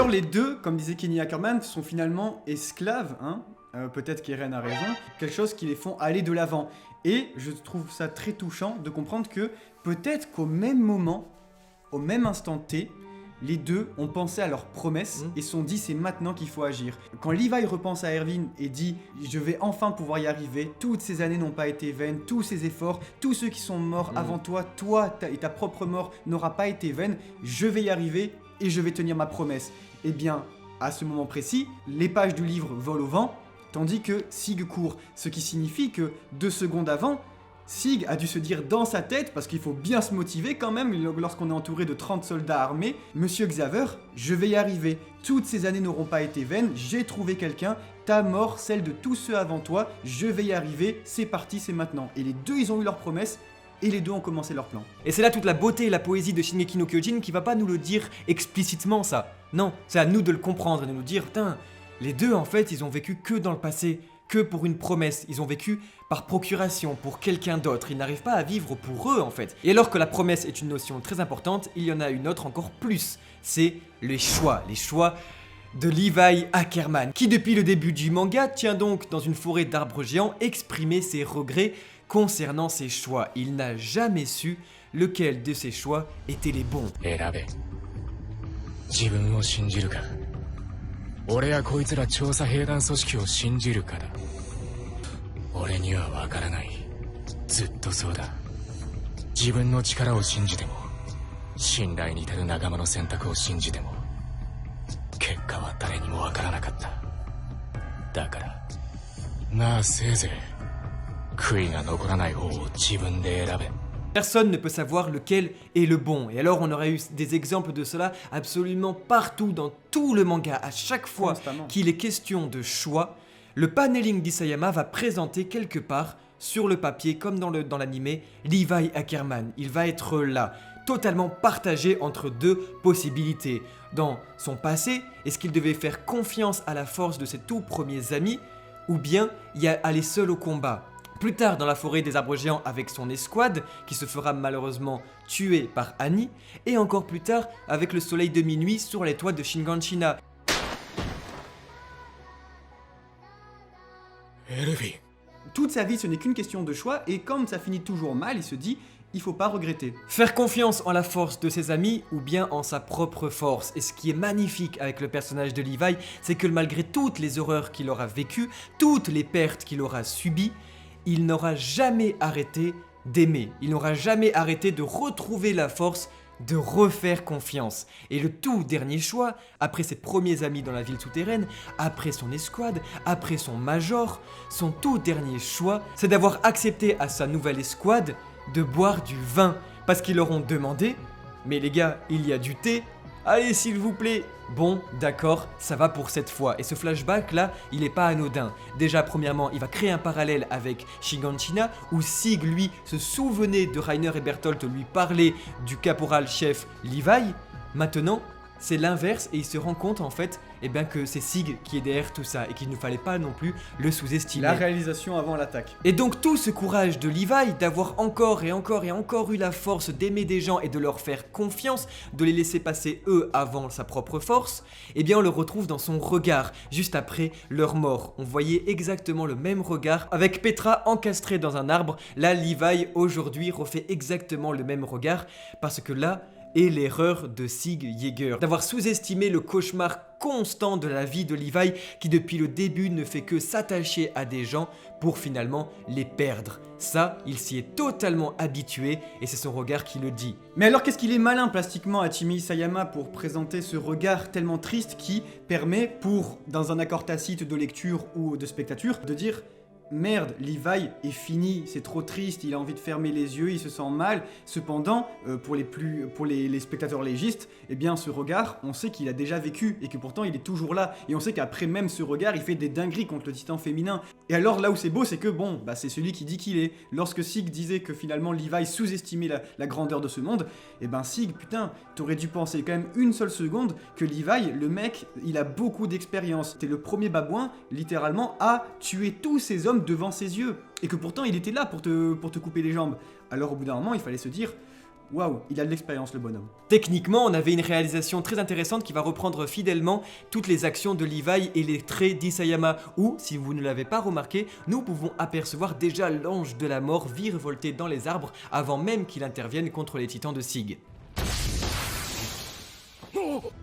alors les deux, comme disait Kenny Ackerman, sont finalement esclaves, hein. Peut-être qu'Eren a raison, quelque chose qui les font aller de l'avant. Et je trouve ça très touchant de comprendre que peut-être qu'au même moment, au même instant T, les deux ont pensé à leur promesse et se sont dit c'est maintenant qu'il faut agir. Quand Levi repense à Erwin et dit je vais enfin pouvoir y arriver, toutes ces années n'ont pas été vaines, tous ces efforts, tous ceux qui sont morts avant toi, et ta propre mort n'aura pas été vaine, je vais y arriver et je vais tenir ma promesse. Et bien, à ce moment précis, les pages du livre volent au vent, tandis que Sig court, ce qui signifie que 2 secondes avant, Sig a dû se dire dans sa tête, parce qu'il faut bien se motiver quand même lorsqu'on est entouré de 30 soldats armés, Monsieur Xaver, je vais y arriver, toutes ces années n'auront pas été vaines, j'ai trouvé quelqu'un, ta mort, celle de tous ceux avant toi, je vais y arriver, c'est parti, c'est maintenant. Et les deux, ils ont eu leur promesse, et les deux ont commencé leur plan. Et c'est là toute la beauté et la poésie de Shingeki no Kyojin qui va pas nous le dire explicitement ça. Non, c'est à nous de le comprendre et de nous dire, putain, les deux en fait, ils ont vécu que dans le passé, que pour une promesse, ils ont vécu par procuration pour quelqu'un d'autre, ils n'arrivent pas à vivre pour eux en fait. Et alors que la promesse est une notion très importante, il y en a une autre encore plus, c'est les choix de Levi Ackerman, qui depuis le début du manga tient donc dans une forêt d'arbres géants exprimer ses regrets concernant ses choix. Il n'a jamais su lequel de ses choix étaient les bons. 選べ。自分を信じるか。俺やこいつら調査兵団組織を信じるかだ。俺にはわからない。ずっとそうだ。自分の力を信じても、信頼に至る仲間の選択を信じても、結果は誰にもわからなかった。だから、まあせいぜい、悔いが残らない方を自分で選べ。 Personne ne peut savoir lequel est le bon. Et alors on aurait eu des exemples de cela absolument partout dans tout le manga. À chaque fois qu'il est question de choix, le paneling d'Isayama va présenter quelque part sur le papier, comme dans l'animé, Levi Ackerman. Il va être là, totalement partagé entre deux possibilités. Dans son passé, est-ce qu'il devait faire confiance à la force de ses tout premiers amis, ou bien y aller seul au combat? Plus tard dans la forêt des arbres géants avec son escouade, qui se fera malheureusement tuer par Annie, et encore plus tard avec le soleil de minuit sur les toits de Shiganshina. Toute sa vie ce n'est qu'une question de choix, et comme ça finit toujours mal, il se dit il faut pas regretter. Faire confiance en la force de ses amis ou bien en sa propre force. Et ce qui est magnifique avec le personnage de Levi, c'est que malgré toutes les horreurs qu'il aura vécues, toutes les pertes qu'il aura subies, il n'aura jamais arrêté d'aimer, il n'aura jamais arrêté de retrouver la force de refaire confiance. Et le tout dernier choix, après ses premiers amis dans la ville souterraine, après son escouade, après son major, son tout dernier choix, c'est d'avoir accepté à sa nouvelle escouade de boire du vin. Parce qu'ils leur ont demandé, mais les gars, il y a du thé, allez s'il vous plaît. Bon, d'accord, ça va pour cette fois. Et ce flashback là, il est pas anodin. Déjà, premièrement, il va créer un parallèle avec Shiganshina, où Sig, lui, se souvenait de Reiner et Bertolt lui parler du caporal-chef Levi. Maintenant, c'est l'inverse et il se rend compte en fait que c'est Sig qui est derrière tout ça et qu'il ne fallait pas non plus le sous-estimer. La réalisation avant l'attaque. Et donc tout ce courage de Levi d'avoir encore et encore et encore eu la force d'aimer des gens et de leur faire confiance, de les laisser passer eux avant sa propre force, on le retrouve dans son regard juste après leur mort. On voyait exactement le même regard avec Petra encastrée dans un arbre. Là, Levi aujourd'hui refait exactement le même regard parce que là, et l'erreur de Sig Yeager, d'avoir sous-estimé le cauchemar constant de la vie de Levi qui depuis le début ne fait que s'attacher à des gens pour finalement les perdre. Ça, il s'y est totalement habitué et c'est son regard qui le dit. Mais alors qu'est-ce qu'il est malin plastiquement Hachimi Isayama pour présenter ce regard tellement triste qui permet pour, dans un accord tacite de lecture ou de spectature, de dire merde, Levi est fini, c'est trop triste, il a envie de fermer les yeux, il se sent mal. Cependant, pour les spectateurs légistes, ce regard, on sait qu'il a déjà vécu et que pourtant il est toujours là. Et on sait qu'après même ce regard, il fait des dingueries contre le titan féminin. Et alors là où c'est beau, c'est que c'est celui qui dit qu'il est. Lorsque Sig disait que finalement Levi sous-estimait la grandeur de ce monde, Sig, putain, t'aurais dû penser quand même une seule seconde que Levi, le mec, il a beaucoup d'expérience. T'es le premier babouin, littéralement, à tuer tous ces hommes devant ses yeux, et que pourtant il était là pour te couper les jambes. Alors au bout d'un moment il fallait se dire Waouh, il a de l'expérience le bonhomme. Techniquement, on avait une réalisation très intéressante qui va reprendre fidèlement toutes les actions de Levi et les traits d'Isayama, où, si vous ne l'avez pas remarqué, nous pouvons apercevoir déjà l'ange de la mort virevolter dans les arbres avant même qu'il intervienne contre les titans de Sig.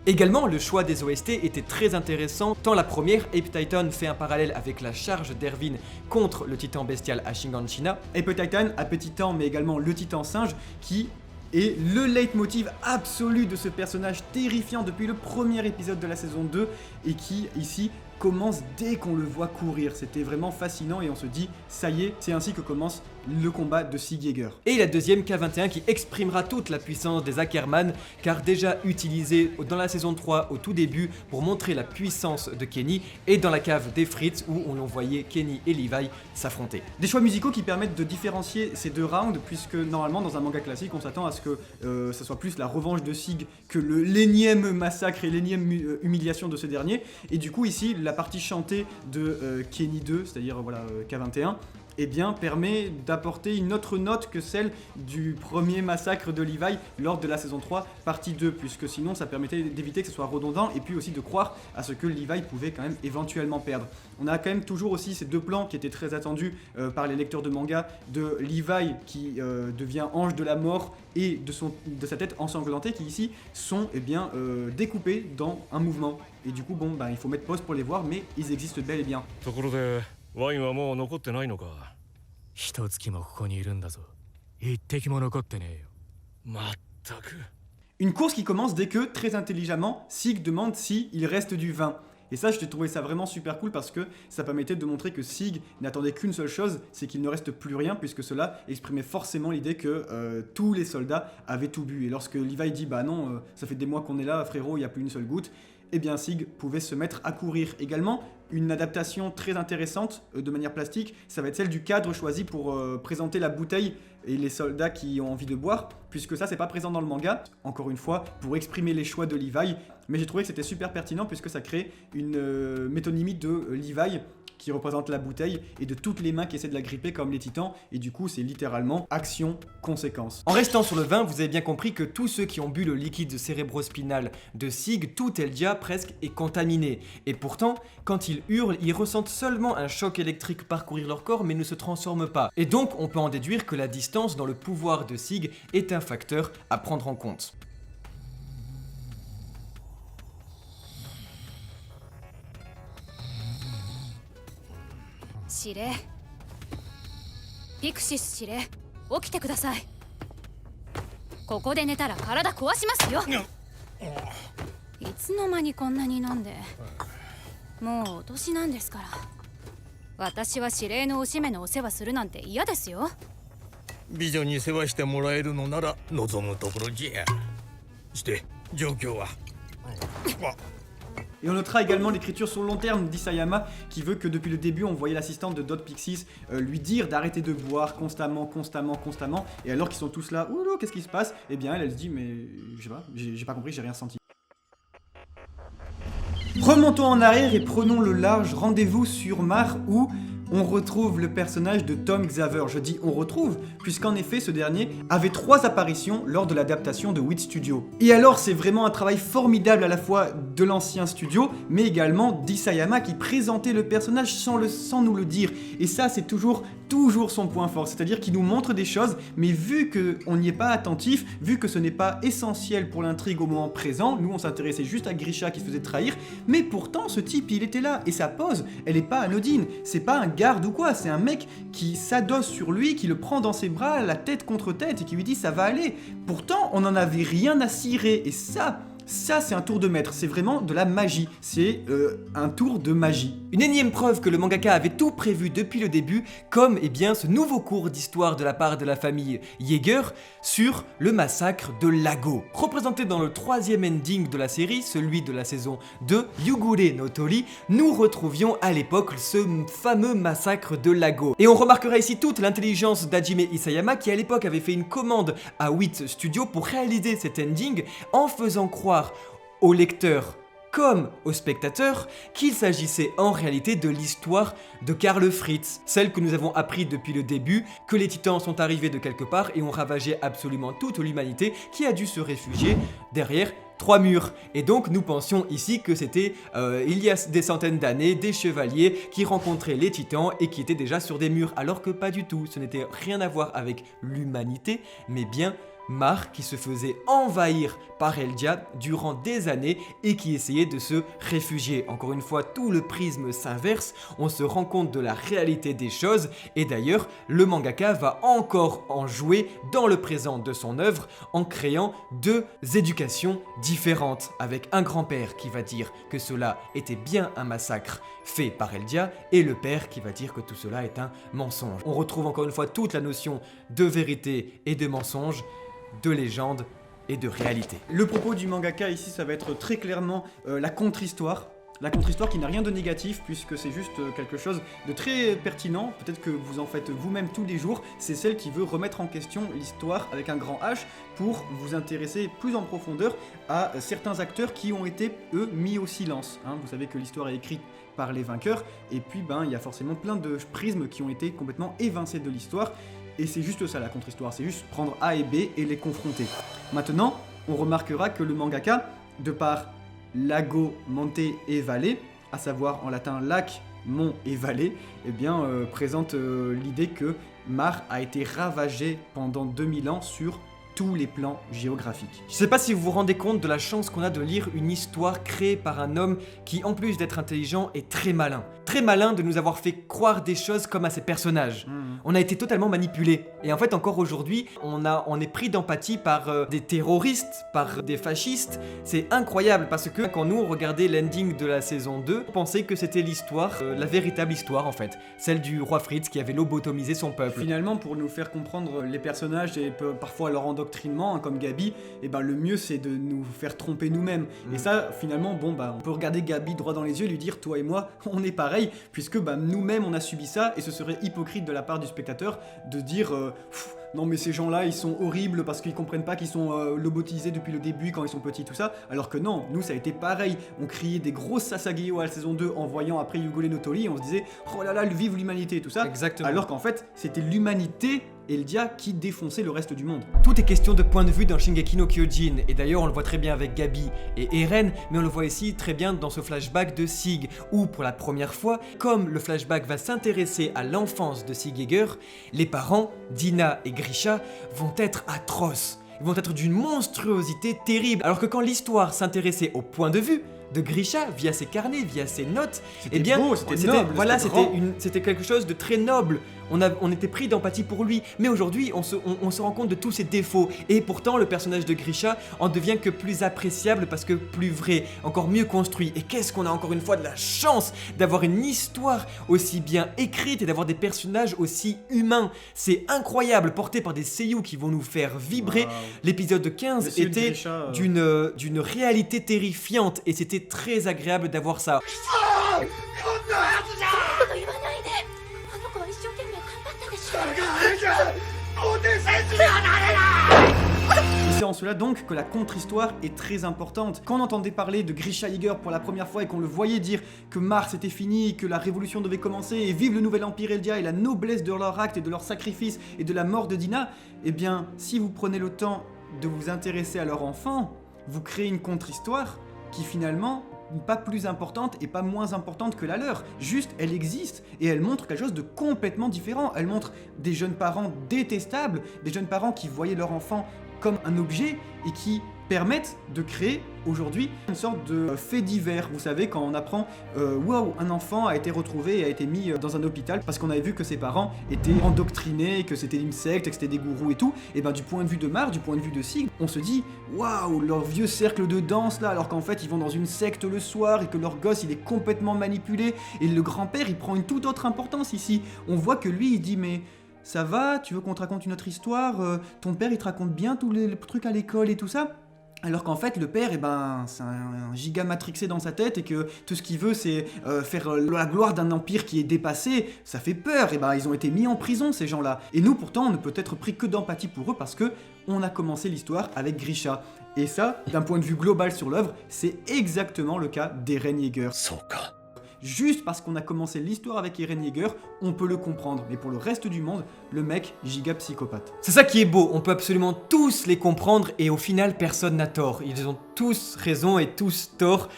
Également, le choix des OST était très intéressant, tant la première, Ape Titan, fait un parallèle avec la charge d'Erwin contre le titan bestial à Shinganshina. Ape Titan, Ape Titan, mais également le titan singe, qui est le leitmotiv absolu de ce personnage terrifiant depuis le premier épisode de la saison 2, et qui, ici, commence dès qu'on le voit courir. C'était vraiment fascinant et on se dit, ça y est, c'est ainsi que commence le combat de Sig Yeager. Et la deuxième K21 qui exprimera toute la puissance des Ackerman, car déjà utilisé dans la saison 3 au tout début pour montrer la puissance de Kenny, et dans la cave des Fritz où on voyait Kenny et Levi s'affronter. Des choix musicaux qui permettent de différencier ces deux rounds, puisque normalement dans un manga classique on s'attend à ce que ça soit plus la revanche de Sig que l'énième massacre et l'énième humiliation de ce dernier, et du coup ici la partie chantée de Kenny 2, c'est-à-dire voilà K21, eh bien, permet d'apporter une autre note que celle du premier massacre de Levi lors de la saison 3, partie 2, puisque sinon ça permettait d'éviter que ce soit redondant et puis aussi de croire à ce que Levi pouvait quand même éventuellement perdre. On a quand même toujours aussi ces deux plans qui étaient très attendus par les lecteurs de manga, de Levi qui devient ange de la mort et de sa tête ensanglantée qui ici sont découpés dans un mouvement. Et du coup, bon, il faut mettre pause pour les voir, mais ils existent bel et bien. ワインはもう残ってないのか。一月もここにいるんだぞ。一滴も残ってねえよ。まったく。 Une course qui commence dès que, très intelligemment, Sig demande s'il reste du vin. Et ça, je trouvais ça vraiment super cool parce que ça permettait de montrer que Sig n'attendait qu'une seule chose, c'est qu'il ne reste plus rien, puisque cela exprimait forcément l'idée que tous les soldats avaient tout bu. Et lorsque Levi dit « Bah non, ça fait des mois qu'on est là, frérot, il n'y a plus une seule goutte », eh bien Sig pouvait se mettre à courir. Également, une adaptation très intéressante de manière plastique, ça va être celle du cadre choisi pour présenter la bouteille et les soldats qui ont envie de boire, puisque ça c'est pas présent dans le manga, encore une fois, pour exprimer les choix de Levi, mais j'ai trouvé que c'était super pertinent puisque ça crée une métonymie de Levi qui représente la bouteille et de toutes les mains qui essaient de la gripper comme les titans, et du coup c'est littéralement action-conséquence. En restant sur le vin, vous avez bien compris que tous ceux qui ont bu le liquide cérébrospinal de Sig, tout Eldia presque est contaminé, et pourtant, quand ils hurlent, ils ressentent seulement un choc électrique parcourir leur corps mais ne se transforment pas, et donc on peut en déduire que la distance dans le pouvoir de Sig est un facteur à prendre en compte. Pixis 司令、起きてください。ここで寝たら体壊しますよ。いつの間にこんなに飲んで。もうお年なんですから。私は司令のおしめのお世話するなんて嫌ですよ。美女に世話してもらえるのなら望むところじゃ。して状況は。Et on notera également l'écriture sur le long terme d'Isayama qui veut que depuis le début on voyait l'assistante de Dot Pixies lui dire d'arrêter de boire constamment et alors qu'ils sont tous là, oulou, qu'est-ce qui se passe? Et bien elle se dit mais je sais pas, j'ai pas compris, j'ai rien senti. Remontons en arrière et prenons le large rendez-vous sur Mar où on retrouve le personnage de Tom Xaver. Je dis on retrouve, puisqu'en effet ce dernier avait 3 apparitions lors de l'adaptation de Wit Studio. Et alors c'est vraiment un travail formidable à la fois de l'ancien studio, mais également d'Isayama qui présentait le personnage sans nous le dire. Et ça c'est toujours son point fort, c'est-à-dire qu'il nous montre des choses, mais vu qu'on n'y est pas attentif, vu que ce n'est pas essentiel pour l'intrigue au moment présent, nous on s'intéressait juste à Grisha qui se faisait trahir, mais pourtant ce type il était là, et sa pose, elle est pas anodine, c'est pas un garde ou quoi, c'est un mec qui s'adosse sur lui, qui le prend dans ses bras, la tête contre tête, et qui lui dit ça va aller. Pourtant on n'en avait rien à cirer, et ça c'est un tour de maître, c'est vraiment de la magie, c'est un tour de magie. Une énième preuve que le mangaka avait tout prévu depuis le début, comme ce nouveau cours d'histoire de la part de la famille Yeager sur le massacre de Lago. Représenté dans le 3e ending de la série, celui de la saison 2, Yugure no Tori, nous retrouvions à l'époque ce fameux massacre de Lago. Et on remarquera ici toute l'intelligence d'Hajime Isayama qui à l'époque avait fait une commande à Wit Studio pour réaliser cet ending en faisant croire au lecteur comme aux spectateurs qu'il s'agissait en réalité de l'histoire de Karl Fritz, celle que nous avons appris depuis le début, que les titans sont arrivés de quelque part et ont ravagé absolument toute l'humanité qui a dû se réfugier derrière 3 murs. Et donc nous pensions ici que c'était il y a des centaines d'années des chevaliers qui rencontraient les titans et qui étaient déjà sur des murs, alors que pas du tout, ce n'était rien à voir avec l'humanité, mais bien Mar qui se faisait envahir par Eldia durant des années et qui essayait de se réfugier. Encore une fois, tout le prisme s'inverse, on se rend compte de la réalité des choses et d'ailleurs, le mangaka va encore en jouer dans le présent de son œuvre en créant 2 éducations différentes, avec un grand-père qui va dire que cela était bien un massacre fait par Eldia et le père qui va dire que tout cela est un mensonge. On retrouve encore une fois toute la notion de vérité et de mensonge, de légende et de réalité. Le propos du mangaka ici, ça va être très clairement la contre-histoire. La contre-histoire qui n'a rien de négatif puisque c'est juste quelque chose de très pertinent, peut-être que vous en faites vous-même tous les jours, c'est celle qui veut remettre en question l'histoire avec un grand H pour vous intéresser plus en profondeur à certains acteurs qui ont été, eux, mis au silence. Hein, vous savez que l'histoire est écrite par les vainqueurs et puis il y a forcément plein de prismes qui ont été complètement évincés de l'histoire. Et c'est juste ça la contre-histoire, c'est juste prendre A et B et les confronter. Maintenant, on remarquera que le mangaka, de par lago, monte et vallée, à savoir en latin lac, mont et vallée, eh bien, présente l'idée que Mar a été ravagé pendant 2000 ans sur tous les plans géographiques. Je sais pas si vous vous rendez compte de la chance qu'on a de lire une histoire créée par un homme qui, en plus d'être intelligent, est très malin. Très malin de nous avoir fait croire des choses comme à ses personnages. On a été totalement manipulés. Et en fait, encore aujourd'hui, on est pris d'empathie par des terroristes, par des fascistes. C'est incroyable parce que quand nous on regardait l'ending de la saison 2, on pensait que c'était l'histoire, la véritable histoire en fait. Celle du roi Fritz qui avait lobotomisé son peuple. Finalement, pour nous faire comprendre les personnages et parfois leur endoctrinement, hein, comme Gabi, eh ben, le mieux c'est de nous faire tromper nous-mêmes. Et ça, finalement, on peut regarder Gabi droit dans les yeux et lui dire, toi et moi, on est pareil, puisque nous-mêmes on a subi ça, et ce serait hypocrite de la part du spectateur de dire non mais ces gens-là ils sont horribles parce qu'ils comprennent pas qu'ils sont lobotisés depuis le début quand ils sont petits, tout ça, alors que non, nous ça a été pareil, on criait des grosses Sasageyo à la saison 2 en voyant après Yugole no Tori, et on se disait oh là là, vive l'humanité, tout ça. Exactement. Alors qu'en fait c'était l'humanité Eldia qui défonçait le reste du monde. Tout est question de point de vue dans Shingeki no Kyojin, et d'ailleurs on le voit très bien avec Gabi et Eren, mais on le voit ici très bien dans ce flashback de Sig, où pour la première fois, comme le flashback va s'intéresser à l'enfance de Sig Yeager, les parents, Dina et Grisha, vont être atroces. Ils vont être d'une monstruosité terrible, alors que quand l'histoire s'intéressait au point de vue de Grisha, via ses carnets, via ses notes, eh bien, beau, c'était noble, voilà, c'était quelque chose de très noble. On était pris d'empathie pour lui, mais aujourd'hui on se rend compte de tous ses défauts, et pourtant le personnage de Grisha en devient que plus appréciable parce que plus vrai, encore mieux construit. Et qu'est-ce qu'on a encore une fois de la chance d'avoir une histoire aussi bien écrite et d'avoir des personnages aussi humains. C'est incroyable, porté par des seiyuu qui vont nous faire vibrer. Wow. L'épisode 15 était d'une réalité terrifiante et c'était très agréable d'avoir ça. C'est en cela donc que la contre-histoire est très importante. Quand on entendait parler de Grisha Yeager pour la première fois et qu'on le voyait dire que Mars était fini, que la révolution devait commencer et vive le nouvel empire Eldia et la noblesse de leur acte et de leur sacrifice et de la mort de Dina, eh bien, si vous prenez le temps de vous intéresser à leur enfant, vous créez une contre-histoire qui finalement n'est pas plus importante et pas moins importante que la leur. Juste, elle existe et elle montre quelque chose de complètement différent. Elle montre des jeunes parents détestables, des jeunes parents qui voyaient leur enfant comme un objet et qui permettent de créer aujourd'hui une sorte de fait divers. Vous savez, quand on apprend wow, un enfant a été retrouvé et a été mis dans un hôpital parce qu'on avait vu que ses parents étaient endoctrinés, que c'était une secte, que c'était des gourous et tout, et ben du point de vue de Mar, du point de vue de Sig, on se dit waouh, leur vieux cercle de danse là, alors qu'en fait ils vont dans une secte le soir et que leur gosse il est complètement manipulé, et le grand-père il prend une toute autre importance ici. On voit que lui il dit mais ça va, tu veux qu'on te raconte une autre histoire, ton père il te raconte bien tous les trucs à l'école et tout ça. Alors qu'en fait, le père, c'est un giga matrixé dans sa tête et que tout ce qu'il veut, c'est faire la gloire d'un empire qui est dépassé. Ça fait peur. Ils ont été mis en prison, ces gens-là. Et nous, pourtant, on ne peut être pris que d'empathie pour eux parce que on a commencé l'histoire avec Grisha. Et ça, d'un point de vue global sur l'œuvre, c'est exactement le cas d'Eren Yeager. Juste parce qu'on a commencé l'histoire avec Eren Yeager, on peut le comprendre. Mais pour le reste du monde, le mec, giga psychopathe. C'est ça qui est beau, on peut absolument tous les comprendre et au final personne n'a tort. Ils ont tous raison et tous tort.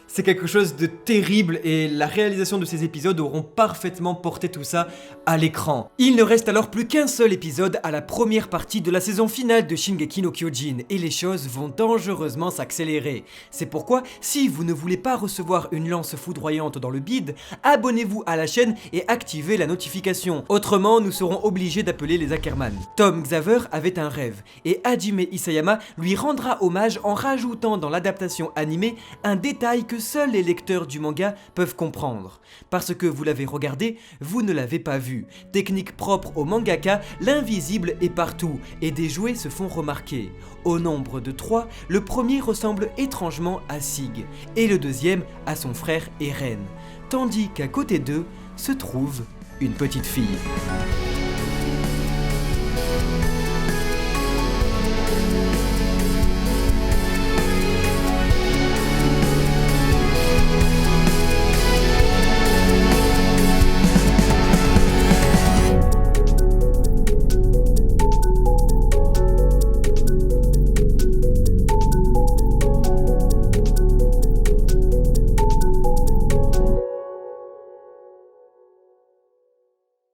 C'est quelque chose de terrible et la réalisation de ces épisodes auront parfaitement porté tout ça à l'écran. Il ne reste alors plus qu'un seul épisode à la première partie de la saison finale de Shingeki no Kyojin et les choses vont dangereusement s'accélérer. C'est pourquoi, si vous ne voulez pas recevoir une lance foudroyante dans le bide, abonnez-vous à la chaîne et activez la notification. Autrement, nous serons obligés d'appeler les Ackerman. Tom Xaver avait un rêve et Hajime Isayama lui rendra hommage en rajoutant dans l'adaptation animée un détail que seuls les lecteurs du manga peuvent comprendre. Parce que vous l'avez regardé, vous ne l'avez pas vu. Technique propre au mangaka, l'invisible est partout et des jouets se font remarquer. Au nombre de 3, le premier ressemble étrangement à Sig et le deuxième à son frère Eren. Tandis qu'à côté d'eux se trouve une petite fille.